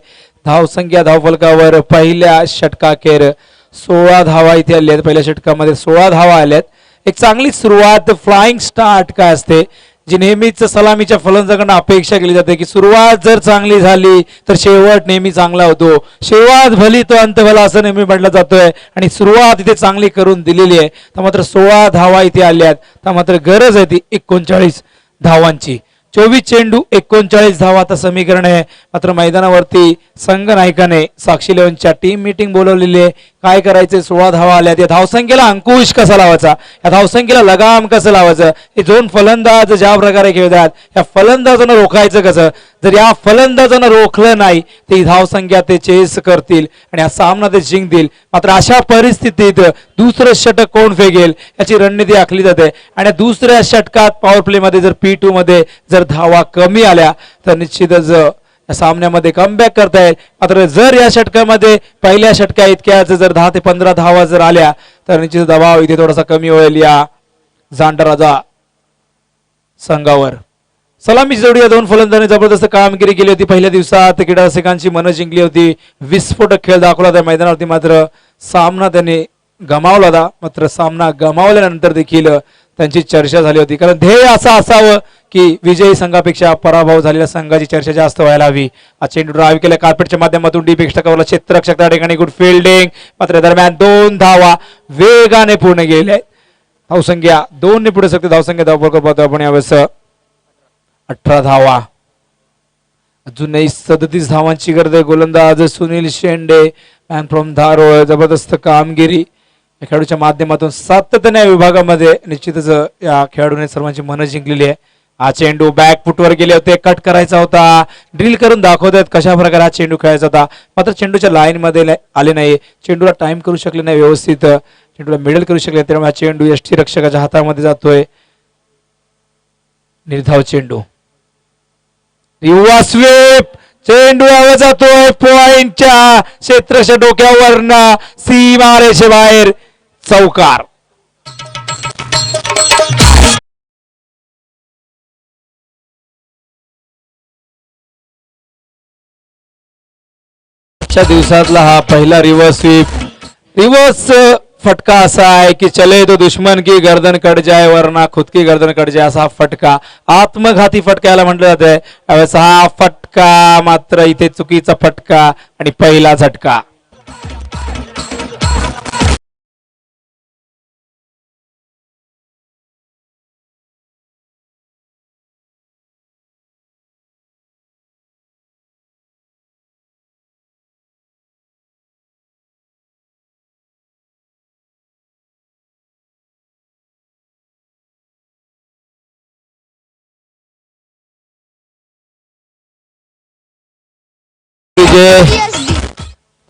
C: धावसंख्या धावफलकावर पहिल्या षटकाखेर 16 धावा इथे आल्या आहेत. पहिल्या षटकामध्ये 16 धावा आल्यात. एक चांगली सुरुवात, फ्लाइंग स्टार्ट काय असते जी नेहमीच सलामीच्या फलंदाजाकडून अपेक्षा केली जाते की सुरुवात जर चांगली झाली तर शेवट नेहमी चांगला होतो. शेवट भली तो अंत भला असं नेहमी म्हटलं जातोय आणि सुरुवात इथे चांगली करून दिलेली आहे. तर मात्र 16 धावा इथे आल्यात. तर मात्र गरज आहे ती 39 धावांची. 24 चेंडू 39 धावा आता समीकरण आहे. मात्र मैदानावरती संघ नायकाने साक्षी लेवनच्या टीम मीटिंग बोलवलेली आहे. काय करायचे? 16 धावा आल्या. या धावसंख्येला अंकुश कसा लावायचा, या धावसंख्येला लगाम कसं लावायचं, हे 2 फलंदाज ज्या प्रकारे खेळतात या फलंदाजांना रोखायचं कसं. जर या फलंदाजांना रोखलं नाही तर ही धावसंख्या ते चेस करतील आणि हा सामना ते जिंकतील. मात्र अशा परिस्थितीत दुसरं षटक कोण फेकेल याची रणनीती आखली जाते आणि दुसऱ्या षटकात पॉवर प्ले मध्ये जर P2 मध्ये जर धावा कमी आल्या तर निश्चितच या सामन्यामध्ये कमबॅक करता येईल. मात्र जर या षटकामध्ये पहिल्या षटका इतक्याच जर 10 ते 15 धावा जर आल्या तर निश्चित दबाव इथे थोडासा कमी होईल या जांडराजा संघावर. सलामी जोडी या 2 फलंदाजांनी जबरदस्त कामगिरी केली होती. पहिल्या दिवसात क्रीडा रसिकांची मनं जिंकली होती. विस्फोटक खेळ दाखवला त्या मैदानावरती. मात्र सामना त्यांनी गमावला होता. मात्र सामना गमावल्यानंतर देखील त्यांची चर्चा झाली होती. कारण ध्येय असं असावं की विजयी संघापेक्षा पराभव झालेल्या संघाची चर्चा जास्त व्हायला हवी. हा चेंडू ड्राईव्ह केला कार्पेटच्या माध्यमातून डीप एक्स्ट्रा कव्हरला क्षेत्ररक्षक त्या ठिकाणी गुड फिल्डिंग. मात्र दरम्यान 2 धावा वेगाने पूर्ण गेल्या. धावसंख्या 2 ने पुढे सकते. धावसंख्या धावफलक पाहतो आपण यावेळेस 18 धावा. अजूनही 37 धावांची गरज आहे. गोलंदाज सुनील शेंडे मॅन फ्रॉम धारोळ जबरदस्त कामगिरी या खेळाडूच्या माध्यमातून सातत्याने या विभागामध्ये निश्चितच या खेळाडूने सर्वांची मनं जिंकलेली आहे. हा चेंडू बॅक फुटवर गेले होते, कट करायचा होता, ड्रिल करून दाखवतात कशा प्रकारे हा चेंडू खेळायचा होता. मात्र चेंडूच्या लाईन मध्ये आले नाही. चेंडूला टाइम करू शकले नाही व्यवस्थित, चेंडूला मिडल करू शकले. त्यामुळे हा चेंडू यष्टी रक्षकाच्या हातामध्ये जातोय. निर्धाव चेंडू युवा स्वीप चेंडू आवाज जातोय पॉइंटच्या क्षेत्रच्या डोक्यावरनं सीमारेषेबाहेर चौकार. दिवसातला हा पहिला रिव्हर्स स्वीप. रिव्हर्स फटका असा आहे की चले तो दुश्मन की गर्दन कट जाए वरना खुद की गर्दन कट जाए असा फटका, आत्मघाती फटका याला म्हटलं जाते. त्यावेळेस हा फटका मात्र इथे चुकीचा फटका आणि पहिला झटका.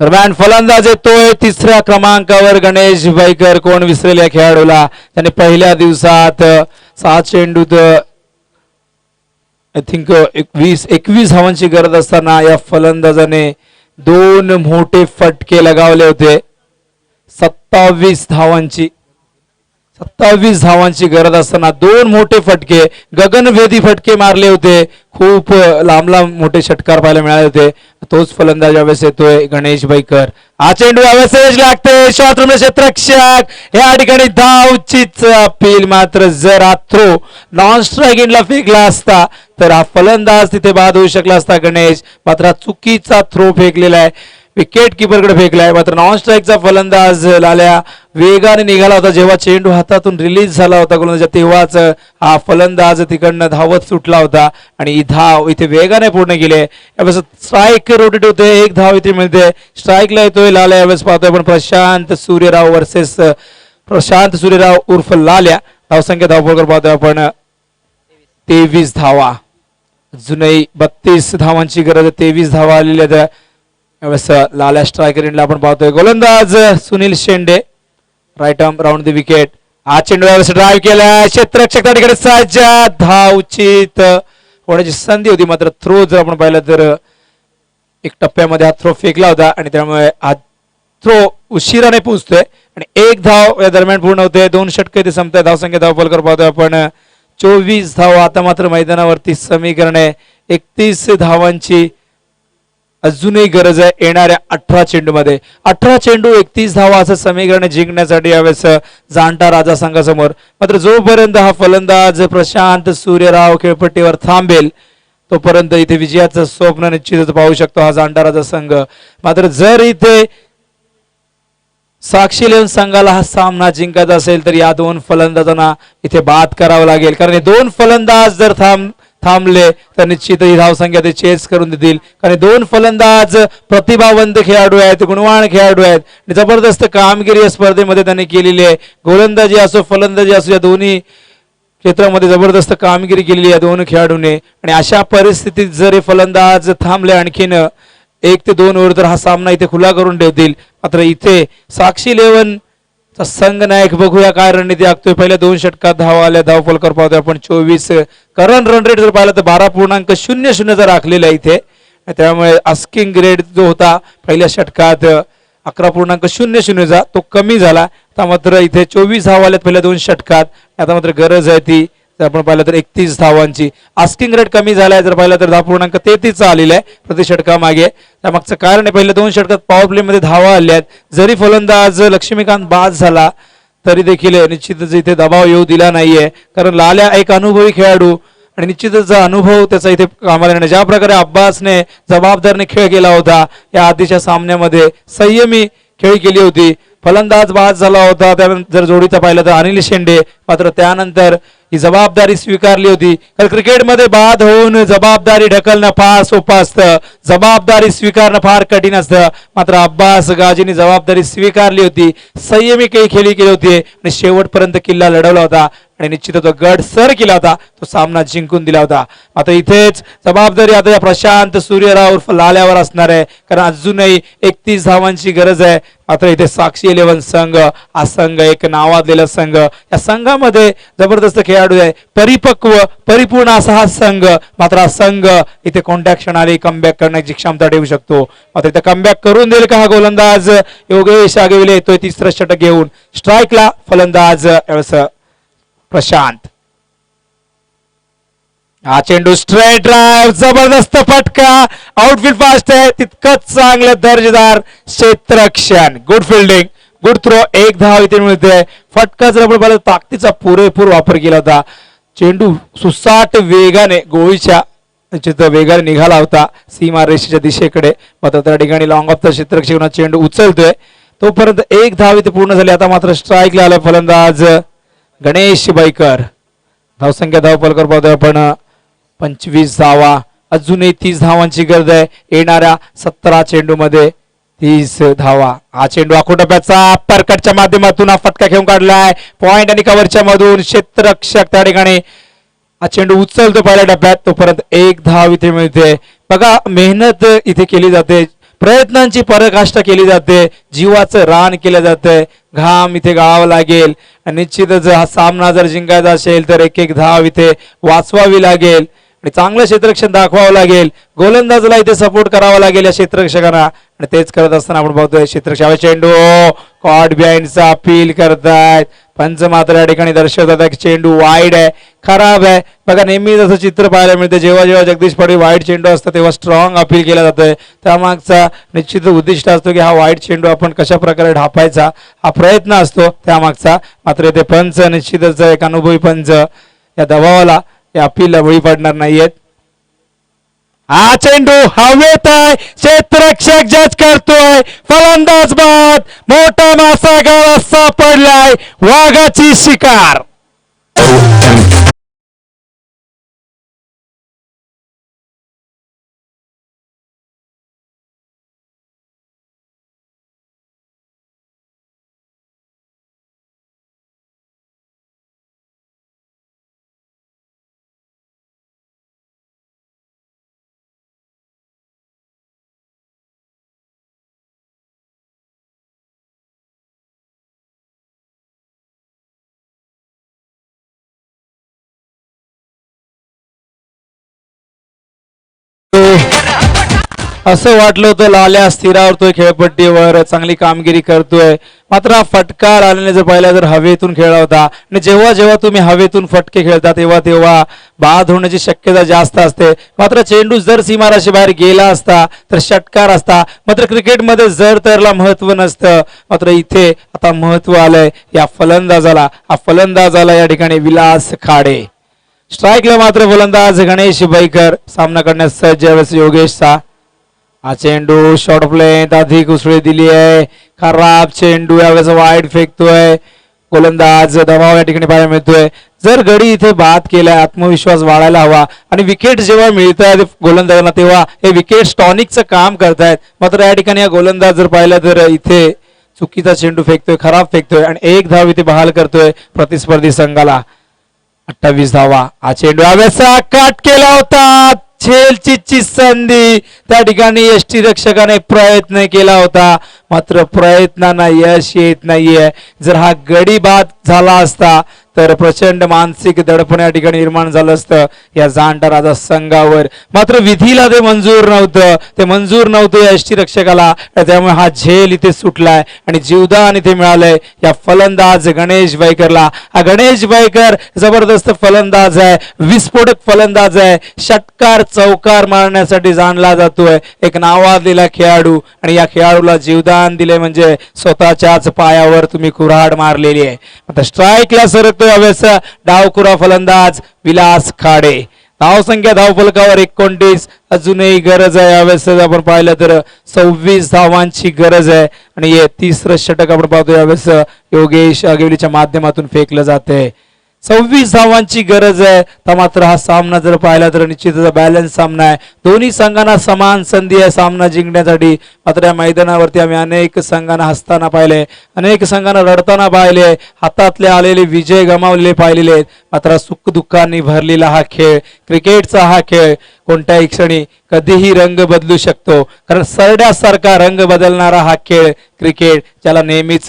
C: दरम्यान फलंदाज येतोय 3ऱ्या क्रमांकावर गणेश बैकर. कोण विसरेल या खेळाडूला. त्याने पहिल्या दिवसात 7 चेंडूत आय थिंक 21 धावांची गरज असताना या फलंदाजाने 2 मोठे फटके लगावले होते. 27 धावांची गरज असताना 2 मोठे फटके, गगनभेदी फटके मारले होते. खूप लांब लांब मोठे षटकार पाहायला मिळाले होते. तोच फलंदाज यावेळेस येतोय गणेश बैकर. हा चेंडू यावेळेस लागते शॉर्ट क्षेत्ररक्षक या ठिकाणी धावचीच अपील. मात्र जर हा थ्रो नॉन स्ट्राईक एंडला फेकला असता तर हा फलंदाज तिथे बाद होऊ शकला असता गणेश. मात्र चुकीचा थ्रो फेकलेला आहे. विकेट किपरकडे फेकलाय. मात्र नॉन स्ट्राईकचा फलंदाज लाल्या वेगाने निघाला होता. जेव्हा चेंडू हातातून रिलीज झाला होता गोलंदाज तेव्हाच हा फलंदाज तिकडनं धावत सुटला होता आणि ही धाव इथे वेगाने पूर्ण केली. यावेळेस स्ट्राईक रोटेट होते, एक धाव इथे मिळते. स्ट्राईकला येतोय लाल्या. यावेळेस पाहतोय आपण प्रशांत सूर्यराव वर्सेस प्रशांत सूर्यराव उर्फ लाल्या. धावसंख्या धावफलकर पाहतोय आपण 23 धावा. अजूनही 32 धावांची गरज. 23 धावा आलेल्या आहेत. यावेळेस लाल्या स्ट्रायकर एंडला आपण पाहतोय. गोलंदाज Sunil Shende right arm round the wicket. हा चेंडू यावेळेस ड्राईव्ह केला. क्षेत्ररक्षक त्या ठिकाणी सज्ज. धाव उचित होण्याची संधी होती. मात्र थ्रो जर आपण पाहिलं तर एक टप्प्यामध्ये हा थ्रो फेकला होता आणि त्यामुळे हा थ्रो उशिराने पोहोचतोय आणि एक धाव या दरम्यान पूर्ण होते. 2 षटके ते संपताय. धावसंख्या धावफलकर पाहतोय आपण 24 धावा. आता मात्र मैदानावरती समीकरण आहे 31 धावांची अजूनही गरज आहे येणाऱ्या 18 चेंडूमध्ये. 18 चेंडू 31 धावा असं समीकरण जिंकण्यासाठी यावेळेस जाणता राजा संघासमोर. मात्र जोपर्यंत हा फलंदाज प्रशांत सूर्यराव खेळपट्टीवर थांबेल तोपर्यंत इथे विजयाचं स्वप्न निश्चितच पाहू शकतो हा जाणता राजा संघ. मात्र जर इथे साक्षी लेव्हन संघाला हा सामना जिंकायचा असेल तर या 2 फलंदाजांना इथे बाद करावं लागेल. कारण हे 2 फलंदाज जर थांबले तर निश्चित ही धावसंख्या ते चेस करून देतील. कारण 2 फलंदाज प्रतिभावंत खेळाडू आहेत, गुणवान खेळाडू आहेत. जबरदस्त कामगिरी या स्पर्धेमध्ये त्यांनी केलेली आहे. गोलंदाजी असो फलंदाजी असो या दोन्ही क्षेत्रामध्ये जबरदस्त कामगिरी केलेली आहे 2 खेळाडूंनी. आणि अशा परिस्थितीत जर हे फलंदाज थांबले आणखीन 1 ते 2 ओव्हर तर हा सामना इथे खुला करून ठेवतील. मात्र इथे साक्षी लेव्हन संघ नायक बघूया काय रणनीती आखतोय. पहिल्या 2 षटकात धावा आल्या. धावफलकर पाहतोय आपण 24. करंट रन रेट जर पाहिलं तर 12.00 जर राखलेला आहे इथे. त्यामुळे आस्किंग रेट जो होता पहिल्या षटकात 11.00 तो कमी झाला. आता मात्र इथे 24 धावा आल्यात पहिल्या 2 षटकात. आता मात्र गरज आहे ती जर आपण पाहिलं तर 31 धावांची. आस्किंग रेट कमी झालाय जर पाहिलं तर 10.33 आलेला आहे प्रति षटकामागे. त्यामागचं कारण आहे पहिल्या 2 षटकात पॉवर प्ले मध्ये धावा आल्या आहेत. जरी फलंदाज लक्ष्मीकांत बाद झाला तरी देखील निश्चितच इथे दबाव येऊ दिला नाहीये. कारण लाल्या एक अनुभवी खेळाडू आणि निश्चितच अनुभव त्याचा इथे कामाला येणार. ज्या प्रकारे अब्बासने जबाबदारीने खेळ केला होता या आधीच्या सामन्यामध्ये संयमी खेळी केली होती. फलंदाज बाद झाला होता त्यानंतर जर जोडीचा पाहिलं तर अनिल शेंडे. मात्र त्यानंतर ही जबाबदारी स्वीकारली होती. कारण क्रिकेटमध्ये बाद होऊन जबाबदारी ढकलणं फार सोपं असतं, जबाबदारी स्वीकारणं फार कठीण असतं. मात्र अब्बास गाजीने जबाबदारी स्वीकारली होती, संयमी खेळी केली होती आणि शेवटपर्यंत किल्ला लढवला होता आणि निश्चित तो गड सर केला होता, तो सामना जिंकून दिला होता. आता इथेच जबाबदारी आता या प्रशांत सूर्यराव उर्फ लाल्यावर असणार आहे. कारण अजूनही 31 धावांची गरज आहे. मात्र इथे साक्षी लेव्हन संघ हा संघ एक नावाजलेला संघ. या संघामध्ये जबरदस्त खेळाडू आहे, परिपक्व परिपूर्ण असा हा संघ. मात्र हा संघ इथे कोणत्या क्षणाला कमबॅक करण्याची क्षमता ठेवू शकतो. मात्र इथे कमबॅक करून देईल का हा गोलंदाज योगेश आगेविले येतोय 3रं षटक घेऊन. स्ट्राईकला फलंदाज प्रशांत. हा चेंडू स्ट्रेट ड्राइव्ह, जबरदस्त फटका, आउटफील्ड फास्ट आहे, तितकंच चांगलं दर्जेदार क्षेत्ररक्षण, गुड फिल्डिंग, गुड थ्रो. 1 धाव इथे मिळते. फटका जर आपण पाहिलं ताकदीचा पुरेपूर वापर केला होता. चेंडू सुसाट वेगाने गोळीच्या वेगाने निघाला होता सीमा रेषेच्या दिशेकडे. मात्र त्या ठिकाणी लॉंग ऑफ द क्षेत्ररक्षक चेंडू उचलतोय तोपर्यंत 1 धाव इथे पूर्ण झाली. आता मात्र स्ट्राईकला आलाय फलंदाज गणेश बाईकर. धावसंख्या धावफलकर पाहतोय आपण 25 धावा. अजूनही 30 धावांची गरज आहे येणाऱ्या 17 चेंडू मध्ये. 30 धावा. हा चेंडू आखोटप्याचा परकटच्या माध्यमातून हा फटका घेऊन काढलाय पॉइंट आणि कव्हरच्या मधून. क्षेत्ररक्षक त्या ठिकाणी हा चेंडू उचलतो पहिल्या टप्प्यात. तोपर्यंत 1 धाव इथे मिळते. बघा मेहनत इथे केली जाते, प्रयत्नांची पराकाष्ठा केली जाते, जीवाचं रान केलं जातंय, घाम इथे गाळावा लागेल. निश्चितच हा सामना जर जिंकायचा असेल तर 1-1 धाव इथे वाचवावी लागेल आणि चांगलं क्षेत्ररक्षण दाखवावं लागेल. गोलंदाजला इथे सपोर्ट करावा लागेल या क्षेत्ररक्षकांना आणि तेच करत असताना आपण बघतोय क्षेत्ररक्षक चेंडू कॉट बिहाइंडचा अपील करतायत. पंच मात्र या ठिकाणी दर्शवतात की चेंडू वाईड आहे, खराब आहे. बघा नेहमी जसं चित्र पाहायला मिळते जेव्हा जेव्हा जगदीश पाटील वाईड चेंडू असतं तेव्हा स्ट्रॉंग अपील केला जातोय. त्यामागचा निश्चित उद्दिष्ट असतो की हा वाईड चेंडू आपण कशा प्रकारे ढापायचा हा प्रयत्न असतो त्यामागचा. मात्र इथे पंच निश्चितच एक अनुभवी पंच या दबावाला या अपीलला बळी पडणार नाहीयेत. हा चेंडू हवेत आहे, क्षेत्ररक्षक जज करतोय, फलंदाज बाद, मोठा मासा गावात सापडलाय, वाघाची शिकार. असं वाटलं होतं लाल्या स्थिरावतोय खेळपट्टीवर, चांगली कामगिरी करतोय, मात्र हा फटकार आल्याने जर पाहिला तर हवेतून खेळला होता. आणि जेव्हा जेव्हा तुम्ही हवेतून फटके खेळता तेव्हा तेव्हा बाद होण्याची शक्यता जास्त असते. मात्र चेंडू जर सीमाराशी बाहेर गेला असता तर षटकार असता. मात्र क्रिकेटमध्ये जर तरला महत्व नसतं, मात्र इथे आता महत्व आलंय या फलंदाजाला. हा फलंदाजाला या ठिकाणी विलास खाडे. स्ट्राईकला मात्र फलंदाज गणेश बैकर, सामना करण्यास सज्ज आहे योगेशचा. हा चेंडू शॉर्ट प्लेंथ अधिक उसळी दिली आहे, खराब चेंडू यावेळेस वाईड फेकतोय गोलंदाज. दबाव या ठिकाणी पाहायला मिळतोय. जर गडी इथे बाद केलाय, आत्मविश्वास वाढायला हवा. आणि विकेट जेव्हा मिळत आहेत गोलंदाजांना तेव्हा हे विकेट टॉनिकचं काम करतायत. मात्र या ठिकाणी हा गोलंदाज जर पाहिला तर इथे चुकीचा चेंडू फेकतोय, खराब फेकतोय आणि एक धाव इथे बहाल करतोय प्रतिस्पर्धी संघाला. 28 धावा. हा चेंडू यावेळेस काट केला होता, झेलची संधी त्या ठिकाणी यष्टीरक्षकाने प्रयत्न केला होता, मात्र प्रयत्नांना यश येत नाहीये. जर हा गडी बाद झाला असता तर प्रचंड मानसिक दडपण या ठिकाणी निर्माण झालं असतं या जाणत्या राजा संघावर. मात्र विधीला ते मंजूर नव्हतं या यष्टीरक्षकाला, त्यामुळे हा झेल इथे सुटलाय आणि जीवदान इथे मिळालंय या फलंदाज गणेश बैकरला. हा गणेश बैकर जबरदस्त फलंदाज आहे, विस्फोटक फलंदाज आहे, षटकार चौकार मारण्यासाठी जाणला जातोय, एक नावाजलेला खेळाडू. आणि या खेळाडूला जीवदान दिले म्हणजे स्वतःच्याच पायावर तुम्ही कुऱ्हाड मारलेली आहे. आता स्ट्राईकला सरकतोय यावेळेस डावखुरा फलंदाज विलास खाडे. धावसंख्या धावफलकावर 29. अजूनही गरज आहे यावेळेस आपण पाहिलं तर 26 धावांची गरज आहे. आणि हे तिसरं षटक आपण पाहतो यावेळेस योगेश आगिवलीच्या माध्यमातून फेकलं जाते. 26 धावांची गरज आहे. तर मात्र हा सामना जर पाहिला तर निश्चितच बॅलन्स सामना आहे. दोन्ही संघांना समान संधी आहे सामना जिंकण्यासाठी. मात्र या मैदानावरती आम्ही अनेक संघांना हसताना पाहिले, अनेक संघांना रडताना पाहिले, हातातले आलेले विजय गमावलेले पाहिलेले आहेत. मात्र सुख दुःखांनी भरलेला हा खेळ, क्रिकेटचा हा खेळ कोणत्याही क्षणी कधीही रंग बदलू शकतो. कारण सरड्यासारखा रंग बदलणारा हा खेळ क्रिकेट, ज्याला नेहमीच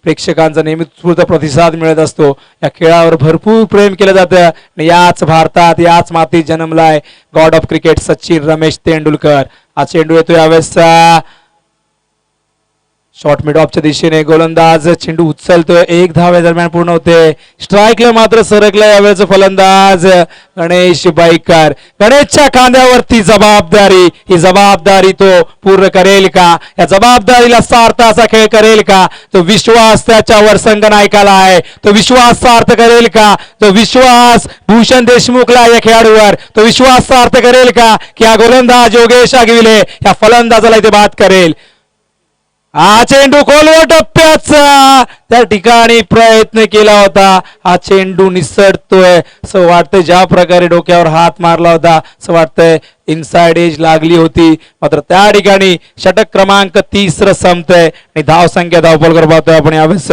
C: प्रेक्षकांचा नेहमीच उत्स्फूर्त प्रतिसाद मिळत असतो. या खेळावर भरपूर प्रेम केलं जातं. याच भारतात, याच मातीत जन्मलाय God of cricket Sachin Ramesh Tendulkar. हा चेंडू येतो यावेळेस शॉर्ट मिड ऑफच्या दिशेने, गोलंदाज चेंडू उचलतोय, एक धाव या दरम्यान पूर्ण होते. स्ट्राईकला मात्र सरकला यावेळेस फलंदाज गणेश बैकर. गणेशच्या खांद्यावरती जबाबदारी, ही जबाबदारी तो पूर्ण करेल का? या जबाबदारीला सार्थ असा खेळ करेल का? तो विश्वास त्याच्यावर संघनायकाला आहे, तो विश्वास सार्थ करेल का? तो विश्वास भूषण देशमुखला या खेळाडूवर, तो विश्वास सार्थ करेल का की हा गोलंदाज योगेश आगिवले या फलंदाजाला इथे बाद करेल? हा चेंडू खोलवर टप्प्याचा त्या ठिकाणी प्रयत्न केला होता, हा चेंडू निसटतोय. असं वाटतंय ज्या प्रकारे डोक्यावर हात मारला होता असं वाटतंय इनसाइड एज लागली होती. मात्र त्या ठिकाणी षटक क्रमांक 30 संपतंय आणि धावसंख्या धावफलकर पाहतोय आपण यावेळेस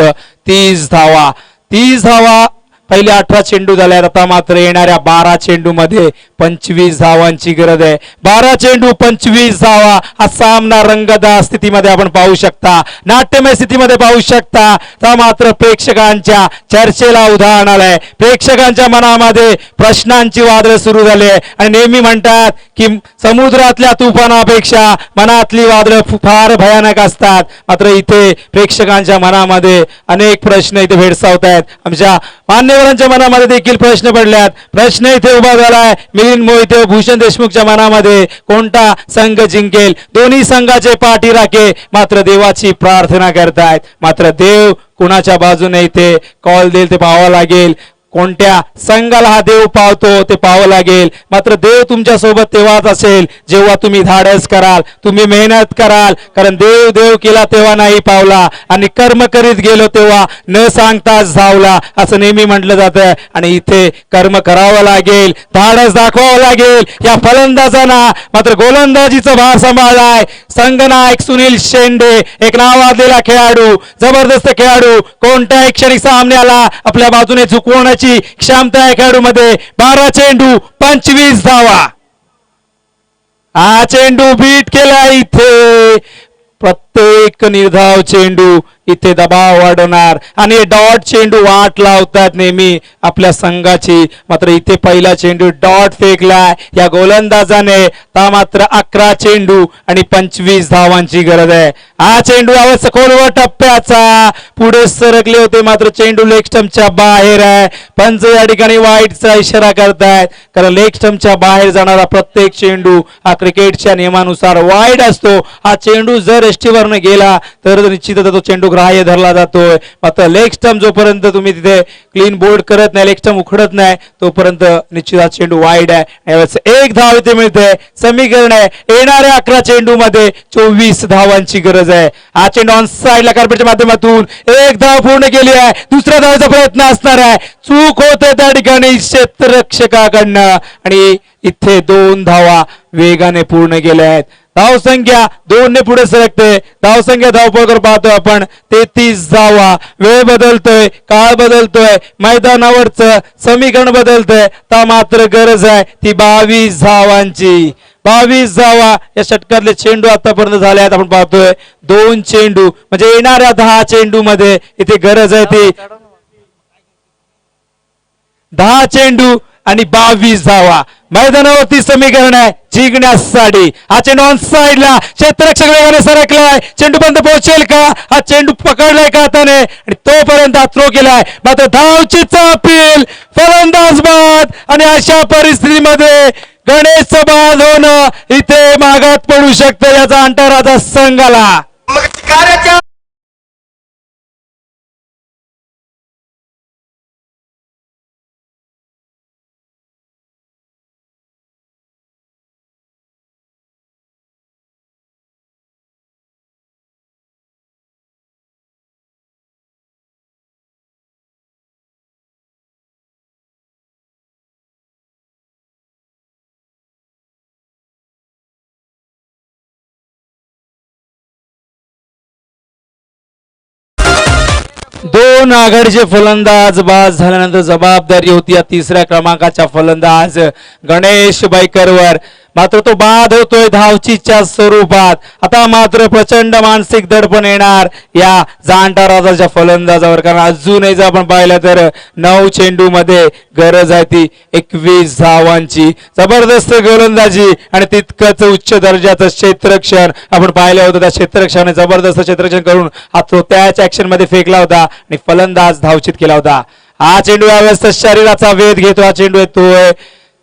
C: 30 धावा. 30 धावा पहिले 18 चेंडू झाल्या, आता मात्र येणाऱ्या 12 चेंडू मध्ये 25 धावांची गरज आहे. 12 चेंडू 25 धावा. हा सामना रंगतदार स्थितीमध्ये आपण पाहू शकता, नाट्यमय स्थितीमध्ये पाहू शकता. तर मात्र प्रेक्षकांच्या चर्चेला उधाण आलंय, प्रेक्षकांच्या मनामध्ये प्रश्नांची वादळ सुरू झाले आणि नेहमी म्हणतात की समुद्रातल्या तुफानापेक्षा मनातली वादळ फार भयानक असतात. मात्र इथे प्रेक्षकांच्या मनामध्ये अनेक प्रश्न इथे भेडसावत आहेत. आमच्या मान्यवरांच्या मनामध्ये देखील प्रश्न पडल्यात. प्रश्न इथे उभा झालाय मिलिंद मोहिते, भूषण देशमुखच्या मनामध्ये, कोणता संघ जिंकेल? दोन्ही संघाचे पाठीराखे मात्र देवाची प्रार्थना करतायत. मात्र देव कुणाच्या बाजूने इथे कॉल देईल ते पाहावं लागेल. कोणत्या संघाला हा देव पावतो ते पाहावं लागेल. मात्र देव तुमच्या सोबत तेव्हाच असेल जेव्हा तुम्ही धाडस कराल, तुम्ही मेहनत कराल. कारण देव देव केला तेव्हा नाही पावला आणि कर्म करीत गेलो तेव्हा न सांगताच धावला असं नेहमी म्हटलं जातं. आणि इथे कर्म करावं लागेल, धाडस दाखवावं लागेल या फलंदाजांना. मात्र गोलंदाजीचा भार सांभाळलाय संघनायक सुनील शेंडे, एक नावाजलेला खेळाडू, जबरदस्त खेळाडू. कोणत्याही क्षणी सामन्याला आपल्या बाजूने झुकवण्याची क्षमता आहे खेळाडू मध्ये. 12 चेंडू 25 धावा. हा चेंडू बीट केला इथे. प्रत्येक निर्धाव चेंडू इथे दबाव वाढवणार आणि डॉट चेंडू वाट लावतात नेहमी आपल्या संघाची. मात्र इथे पहिला चेंडू डॉट फेकलाय या गोलंदाजाने. ता मात्र 11 चेंडू आणि 25 धावांची गरज आहे. हा चेंडू यावेळेस खोलवर टप्प्याचा पुढे सरकले होते मात्र चेंडू लेग स्टंपच्या बाहेर आहे. पंच या ठिकाणी वाईटचा इशारा करतायत कारण लेग स्टंपच्या बाहेर जाणारा प्रत्येक चेंडू हा क्रिकेटच्या नियमानुसार वाईड असतो. हा चेंडू जर एसटीवरनं गेला तर निश्चितच तो चेंडू ग्राह्य धरला जातोय. मात्र लेग स्टंप जोपर्यंत तुम्ही तिथे क्लीन बोर्ड करत नाही, लेग स्टंप उखडत नाही तोपर्यंत निश्चित हा चेंडू वाईड आहे. यावेळेस 1 धाव इथे मिळते. समीकरण आहे येणाऱ्या 11 चेंडू मध्ये 24 धावांची गरज आहे. हा चेंडू ऑन साइडला कार्पेटच्या माध्यमातून 1 धाव पूर्ण केली आहे. दुसऱ्या धावेचा प्रयत्न असणार आहे. चूक होते त्या ठिकाणी क्षेत्ररक्षकाकडनं आणि इथे 2 धावा वेगाने पूर्ण केल्या आहेत. धावसंख्या 2 ने पुढे सरकते. धावसंख्या धावपळकर पाहतोय आपण 33 धावा. वेळ बदलतोय, काळ बदलतोय, मैदानावरच समीकरण बदलतंय. ता मात्र गरज आहे ती 22 धावांची. 22 धावा या षटकातले चेंडू आतापर्यंत झाले आहेत. आपण पाहतोय 2 चेंडू म्हणजे येणाऱ्या 10 चेंडू मध्ये इथे गरज आहे ती 10 चेंडू आणि 22 धावा. मैदानावरती समीकरण आहे जिंकण्यासाठी. हा चेंडू ऑन साइडला क्षेत्ररक्षक वेगाने सरकलाय. चेंडू पर्यंत पोहोचेल का? हा चेंडू पकडलाय का हाताने आणि तोपर्यंत थ्रो केलाय. मात्र धावचीचा अपील, फलंदाज बाद आणि अशा परिस्थितीमध्ये गणेश बाद होणं इथे मागात पडू शकतं याचा अंतराचा संघाला. दोन आघाडीचे फलंदाज बाद झाल्यानंतर जबाबदारी होती या 3ऱ्या क्रमांकाच्या फलंदाज गणेश बाईकरवर. मात्र तो बाद होतोय धावचीच्या स्वरूपात. आता मात्र प्रचंड मानसिक दडपण येणार या जाणता राजाच्या फलंदाजावर. कारण अजूनही जर आपण पाहिलं तर 9 चेंडू मध्ये गरज आहे ती 21 धावांची. जबरदस्त गोलंदाजी आणि तितकंच उच्च दर्जाचं क्षेत्ररक्षण आपण पाहिलं होतं. त्या क्षेत्ररक्षणाने जबरदस्त क्षेत्ररक्षण करून हा तो त्याच ऍक्शन मध्ये फेकला होता आणि फलंदाज धावचित केला होता. हा चेंडू यावेळेस शरीराचा वेध घेतो. हा चेंडू येतोय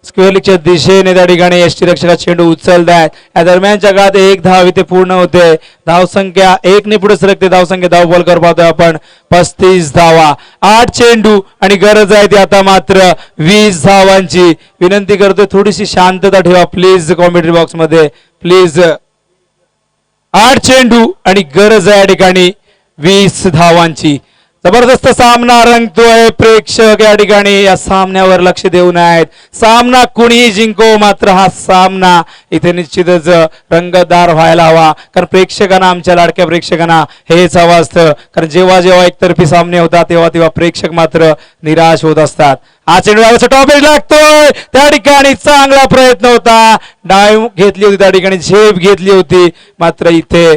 C: स्क्वेअरलिगच्या दिशेने. त्या ठिकाणी यष्टीरक्षक चेंडू उचलतायत. या दरम्यानच्या काळात 1 धाव इथे पूर्ण होते. धावसंख्या 1 ने पुढे सरकते. धावसंख्या धावबॉलकर पाहतोय आपण 35 धावा. 8 चेंडू आणि गरज आहे ती आता मात्र 20 धावांची. विनंती करतोय थोडीशी शांतता ठेवा प्लीज कॉमेंट्री बॉक्स मध्ये प्लीज. 8 चेंडू आणि गरज आहे या ठिकाणी 20 धावांची. जबरदस्त सामना रंगतोय. प्रेक्षक या ठिकाणी या सामन्यावर लक्ष देऊन आहेत. सामना कुणीही जिंको मात्र हा सामना इथे निश्चितच रंगतदार व्हायला हवा. कारण प्रेक्षकांना, आमच्या लाडक्या प्रेक्षकांना हेच हवं असतं. कारण जेव्हा जेव्हा एकतर्फी सामने होतात तेव्हा तेव्हा प्रेक्षक मात्र निराश होत असतात. हा चेंडू टॉप एज लागतोय. त्या ठिकाणी चांगला प्रयत्न होता. डाव घेतली होती, त्या ठिकाणी झेप घेतली होती. मात्र इथे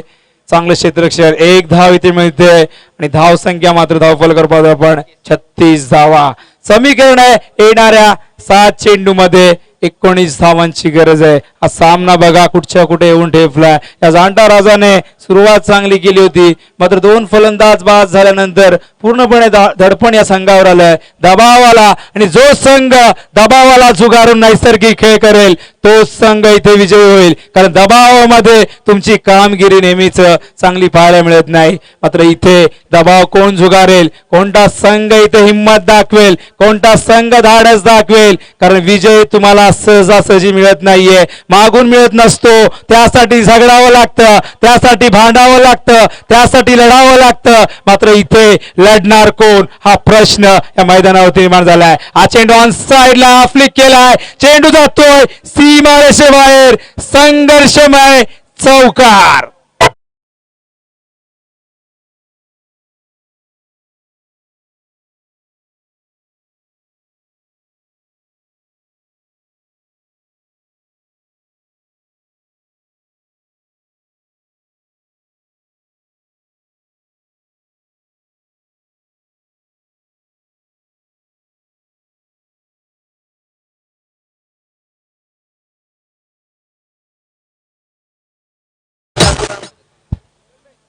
C: चांगलं क्षेत्ररक्षण. 1 धाव इथे मिळते आणि धाव संख्या मात्र धावफलकर पाहतो आपण 36 धावा. समीकरण आहे येणाऱ्या 7 चेंडू मध्ये 19 धावांची गरज आहे. हा सामना बघा कुठच्या कुठे येऊन ठेपलाय. या जाणत्या राजाने सुरुवात चांगली केली होती, मात्र 2 फलंदाज बाद झाल्यानंतर पूर्णपणे धडपण या संघावर आलंय. दबाव आला आणि जो संघ दबावाला झुगारून नैसर्गिक खेळ करेल तो संघ इथे विजयी होईल. कारण दबावामध्ये तुमची कामगिरी नेहमीच चांगली पाहायला मिळत नाही. मात्र इथे दबाव कोण झुगारेल, कोणता संघ इथे हिंमत दाखवेल, कोणता संघ धाडस दाखवेल. कारण विजय तुम्हाला सहजासहजी मिळत नाहीये, मागून मिळत नसतो. त्यासाठी झगडावं लागतं, त्यासाठी भांडावं लागतं, त्यासाठी लढावं लागतं. मात्र इथे लढणार कोण हा प्रश्न या मैदानावरती निर्माण झालाय. हा चेंडू ऑन साइडला फ्लिक केलाय, चेंडू जातोय सीमारेषेबाहेर, संघर्षमय चौकार.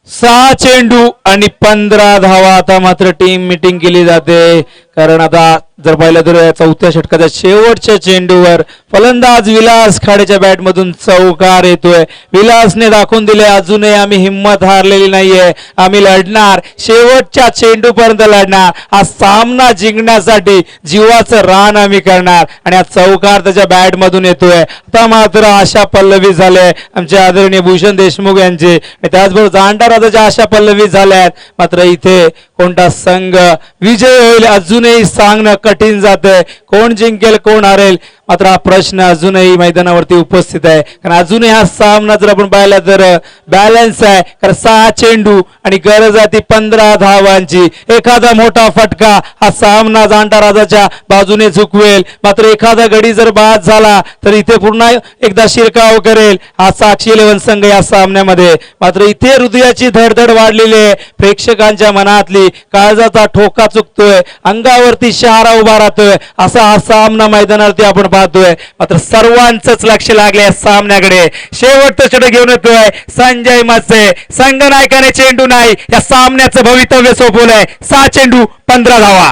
C: सहा चेंडू आणि 15 धावा. आता मात्र टीम मीटिंग केली जाते, कारण आता जर पाहिलं तर चौथ्या षटकाच्या शेवटच्या चेंडूवर फलंदाज विलास खाडेच्या बॅट मधून चौकार येतोय. विलासने दाखवून दिले अजूनही आम्ही हिंमत हारलेली नाहीये, आम्ही लढणार, शेवटच्या चेंडू पर्यंत लढणार, हा सामना जिंकण्यासाठी जीवाचं रान आम्ही करणार. आणि हा चौकार त्याच्या बॅट मधून येतोय. आता मात्र आशा पल्लवी झाले आमचे आदरणीय भूषण देशमुख यांचे, त्याचबरोबर जाणत्या राजाच्या आशा पल्लवी झाल्यात. मात्र इथे कोणता संघ विजय होईल अजूनही सांगणं कठीण जातंय. कोण जिंकेल कोण हारेल मात्र हा प्रश्न अजूनही मैदानावरती उपस्थित आहे. कारण अजूनही हा सामना जर आपण पाहिला तर बॅलन्स आहे. कारण 6 चेंडू आणि गरज आहे ती 15 धावांची. एखादा मोठा फटका हा सामना जाणत्या राजाच्या बाजूने झुकवेल. मात्र एखादा गडी जर बाद झाला तर इथे पुन्हा एकदा शिरकाव करेल हा साक्षी 11 संघ या सामन्यामध्ये. मात्र इथे हृदयाची धडधड वाढलेली आहे, प्रेक्षकांच्या मनातली काळजाचा ठोका चुकतोय, अंगावरती शहारा उभा राहतोय, असा हा सामना मैदानावरती आपण पाहतोय. मात्र सर्वांचंच लक्ष लागले या सामन्याकडे. शेवटचं षटक घेऊन येतोय संजय मत्से. संघनायकाने चेंडू नाही या सामन्याचं भवितव्य सोपवलंय. 6 चेंडू 15 धावा.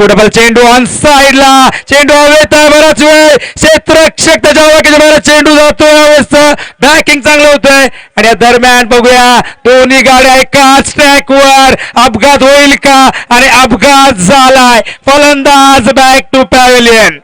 C: डबल चेंडू ऑन साइडला, चेंडू हवेत आहे बराच वेळ, क्षेत्ररक्षक त्याच्या बरोबर चेंडू जातोय, बॅकिंग चांगलं होतंय. आणि या दरम्यान बघूया दोन्ही गाड्या एकाच ट्रॅकवर, अपघात होईल का? आणि अपघात झालाय. फलंदाज बॅक टू पॅव्हिलियन.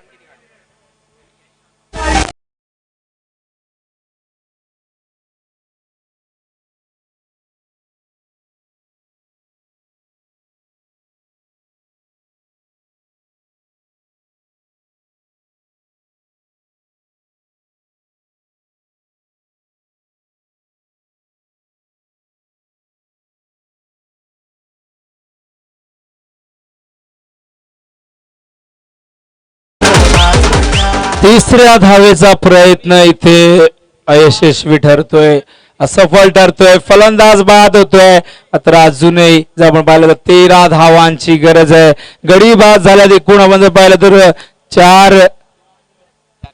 C: तिसऱ्या धावेचा प्रयत्न इथे अयशस्वी ठरतोय, असफल ठरतोय, फलंदाज बाद होतोय. मात्र अजूनही जर आपण पाहिलं तर 13 धावांची गरज आहे. गडी बाद झाल्यात एकूण आपण जर पाहिलं तर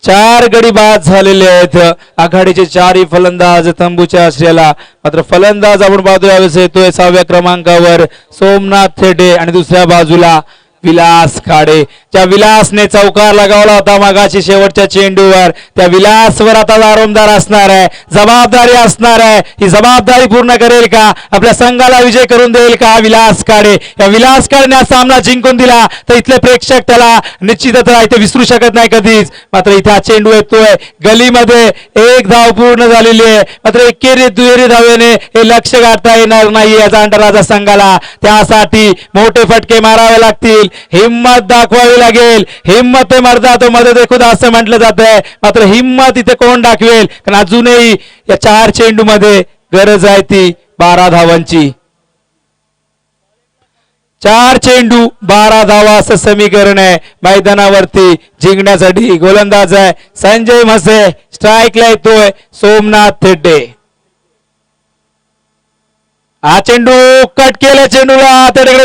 C: चार गडी बाद झालेले आहेत. आघाडीचे 4ही फलंदाज तंबूच्या आश्रयाला. मात्र फलंदाज आपण पाहतो यावेळेस येतोय 6व्या क्रमांकावर सोमनाथ थेटे आणि दुसऱ्या बाजूला विलास खाडे. त्या विलासने चौकार लगावला होता मागाशी शेवटच्या चेंडूवर. त्या विलासवर आता दारोमदार असणार आहे, जबाबदारी असणार आहे. ही जबाबदारी पूर्ण करेल का? आपल्या संघाला विजय करून देईल का विलास खाडे? या विलास खाडेने हा सामना जिंकून दिला तर इथले प्रेक्षक त्याला निश्चितच इथे विसरू शकत नाही कधीच. मात्र इथे हा चेंडू येतोय गलीमध्ये, 1 धाव पूर्ण झालेली आहे. मात्र एकेरी दुहेरी धावेने हे लक्ष गाठता येणार नाही या जाणत्या राजा संघाला. त्यासाठी मोठे फटके मारावे लागतील, हिम्मत दाखवावी लागेल. हिम्मत मर्दा तो मदद खुदा असं म्हटलं जात आहे. मात्र हिम्मत इथे कोण दाखवेल? कारण अजूनही या 4 चेंडू मध्ये गरज आहे ती 12 धावांची. 4 चेंडू 12 धावा असं समीकरण आहे मैदानावरती जिंकण्यासाठी. गोलंदाज आहे संजय म्हसे, स्ट्राईकला येतोय सोमनाथ थेटे. हा चेंडू कट केला, चेंडूला त्याकडे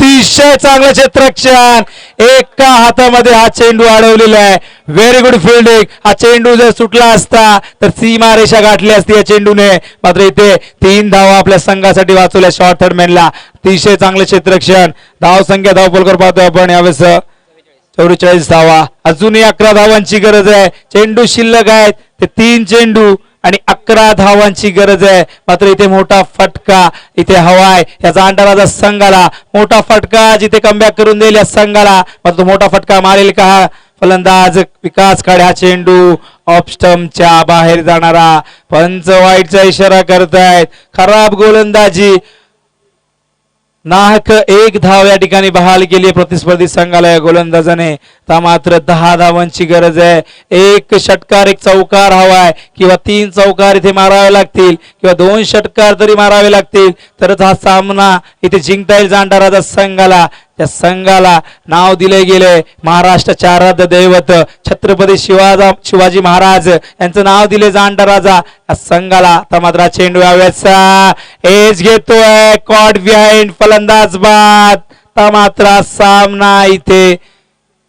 C: अतिशय चांगलं क्षेत्ररक्षण, एका हातामध्ये हा चेंडू अडवलेला आहे. Very good fielding. हा चेंडू जर सुटला असता तर सीमारेषा गाठली असती या चेंडूने. मात्र इथे 3 धावा आपल्या संघासाठी वाचवल्या शॉर्ट थर्डमॅनला. अतिशय चांगलं क्षेत्ररक्षण. धाव संख्या धावपलकर पाहतोय आपण यावेळेस 44 धावा. अजूनही 11 धावांची गरज आहे. चेंडू शिल्लक आहेत ते 3 चेंडू आणि 11 धावांची गरज आहे. मात्र इथे मोठा फटका इथे हवाय या जांटाराजा संघाला. मोठा फटका जिथे कमबॅक करून देईल या संघाला. मात्र तो मोठा फटका मारेल का हा फलंदाज विकास काळे. हा चेंडू ऑफ स्टंपच्या बाहेर जाणारा. पंच वाईटचा इशारा करतायत. खराब गोलंदाजी. नाहक 1 धाव या ठिकाणी बहाल केली प्रतिस्पर्धी संघाला या गोलंदाजाने. तर मात्र 10 धावांची गरज आहे. 1 षटकार 1 चौकार हवाय किंवा 3 चौकार इथे मारावे लागतील किंवा 2 षटकार तरी मारावे लागतील तरच हा सामना इथे जिंकता येईल जांटाराजा संघाला. त्या संघाला नाव दिले गेले महाराष्ट्राचे आराध्य दैवत छत्रपती शिवाजी महाराज यांचं नाव दिले जांटाराजा या संघाला. तर मात्र चेंडू यावेळेचा एज घेतोय. कॉट बिहाइंड फलंदाज बाद. तर मात्र सामना इथे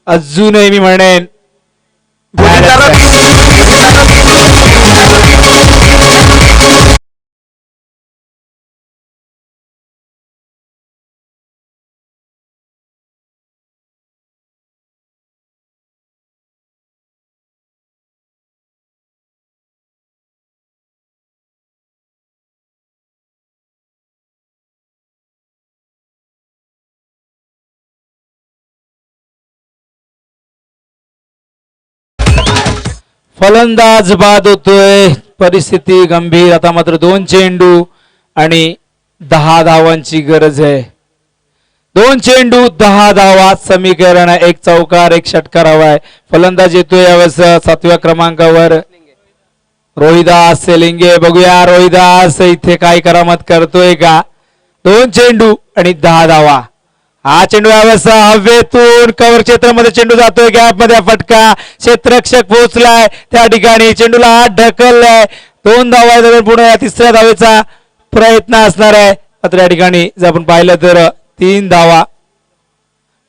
C: अजूनही मी म्हणेन फलंदाज बाद होतोय. परिस्थिती गंभीर. आता मात्र 2 चेंडू आणि 10 धावांची गरज आहे. 2 चेंडू 10 धावा समीकरण. 1 चौकार 1 षटकार हवाय. फलंदाज येतोय यावेळेस 7व्या क्रमांकावर रोहिदास सेलिंगे. बघूया रोहिदास इथे काय करामत करतोय का. 2 चेंडू आणि 10 धावा. हा चेंडू यावेळेस हवेतून कव्हर क्षेत्रामध्ये चेंडू जातोय. गॅप मध्ये फटका. क्षेत्ररक्षक पोहोचलाय त्या ठिकाणी. चेंडूला हात ढकललाय. 2 धावा पुढे या 3ऱ्या धावेचा प्रयत्न असणार आहे. मात्र या ठिकाणी जर आपण पाहिलं तर 3 धावा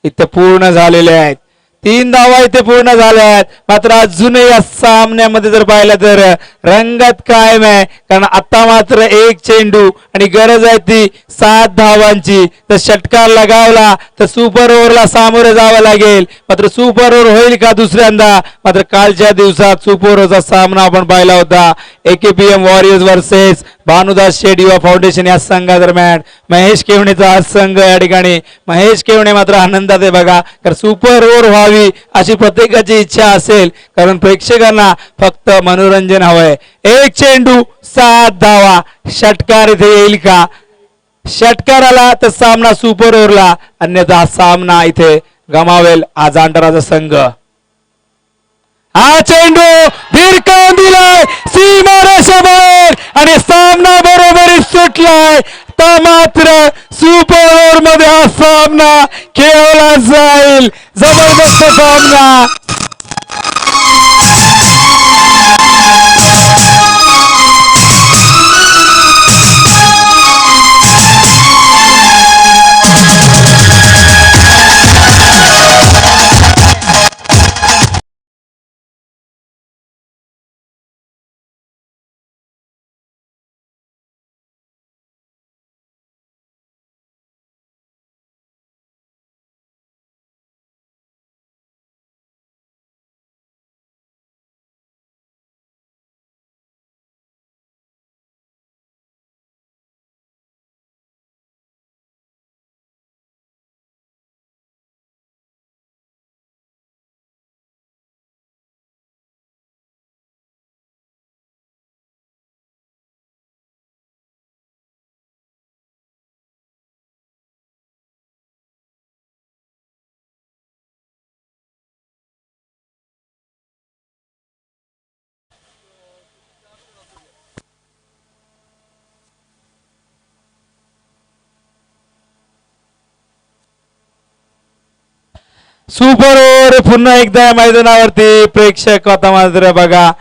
C: इथे पूर्ण झालेल्या आहेत. 3 धावा इथे पूर्ण झाल्या आहेत. मात्र अजूनही या सामन्यामध्ये जर पाहिलं तर रंगत कायम आहे. कारण आता मात्र 1 चेंडू आणि गरज आहे ती 7 धावांची. तर षटकार लगावला तर सुपर ओव्हरला सामोरे जावं लागेल. मात्र सुपर ओव्हर होईल का दुसऱ्यांदा. मात्र कालच्या दिवसात सुपर ओव्हरचा सामना आपण पाहिला होता. AKPM वॉरियर्स वर्सेस भानुदास शेठ युवा फाउंडेशन या संघादरम्यान. महेश केवणेचा हा संघ या ठिकाणी. महेश केवणे मात्र आनंदात आहे बघा. कारण सुपर ओव्हर व्हावी अशी प्रत्येकाची इच्छा असेल. कारण प्रेक्षकांना फक्त मनोरंजन हवंय. 1 चेंडू 7 धावा. षटकार इथे येईल का. षटकार आला तर सामना सुपर ओव्हरला. अन्यथा सामना इथे गमावेल हा जांटाराजा संघ. हा चेंडू भिरकावून दिलाय सीमारेषेबाहेर आणि सामना बरोबरीत सुटलाय. तर मात्र सुपर ओव्हर मध्ये हा सामना खेळला जाईल. जबरदस्त सामना. सुपर ओव्हर पुन्हा एकदा मैदानावरती. प्रेक्षक आता मात्र बघा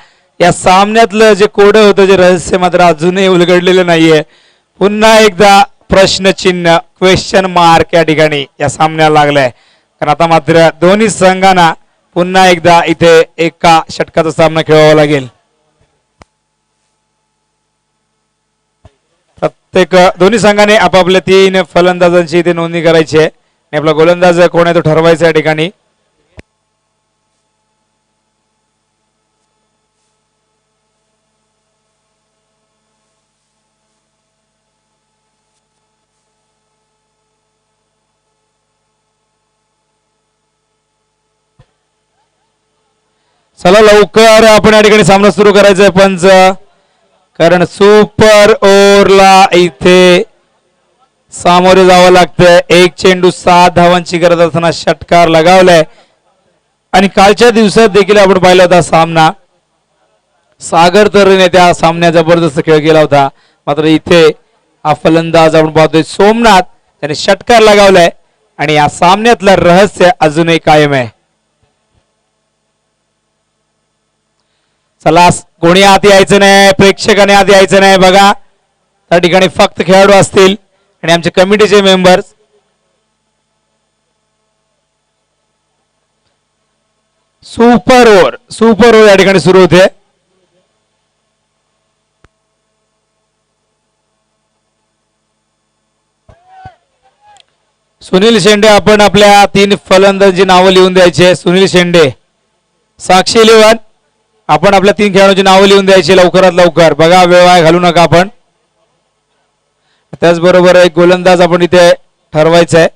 C: या सामन्यातलं जे कोड होतं जे रहस्य मात्र अजूनही उलगडलेलं नाहीये. पुन्हा एकदा प्रश्नचिन्ह क्वेश्चन मार्क या ठिकाणी या सामन्याला लागलाय. कारण आता मात्र दोन्ही संघांना पुन्हा एकदा इथे एका षटकाचा सामना खेळावा लागेल. प्रत्येक दोन्ही संघाने आपापल्या 3 फलंदाजांची इथे नोंदणी करायची आहे आणि आपला गोलंदाज कोण आहे तो ठरवायचा या ठिकाणी. चला लवकर आपण या ठिकाणी सामना सुरू करायचा आहे पंच, कारण सुपर ओव्हरला इथे सामोरे जावं लागतंय. एक चेंडू 7 धावांची गरज असताना षटकार लगावलाय आणि कालच्या दिवसात देखील आपण पाहिला होता सामना. सागर तरेने त्या सामन्यात जबरदस्त खेळ केला होता. मात्र इथे हा फलंदाज आपण पाहतोय सोमनाथ त्याने षटकार लगावलाय आणि या सामन्यातलं रहस्य अजूनही कायम आहे. चला कोणी आत यायचं नाही, प्रेक्षकाने आत यायचं नाही. बघा त्या ठिकाणी फक्त खेळाडू असतील आणि आमचे कमिटीचे मेंबर्स. सुपर ओव्हर या ठिकाणी सुरू होते. सुनील शेंडे आपण आपल्या 3 फलंदाजी नावं लिहून द्यायचे. सुनील शेंडे, साक्षी 11 आपण आपल्या 3 खेळाडूंची नावं लिहून द्यायची लवकरात लवकर. बघा वेळ वाया घालू नका आपण. त्याचबरोबर एक गोलंदाज आपण इथे ठरवायचा आहे.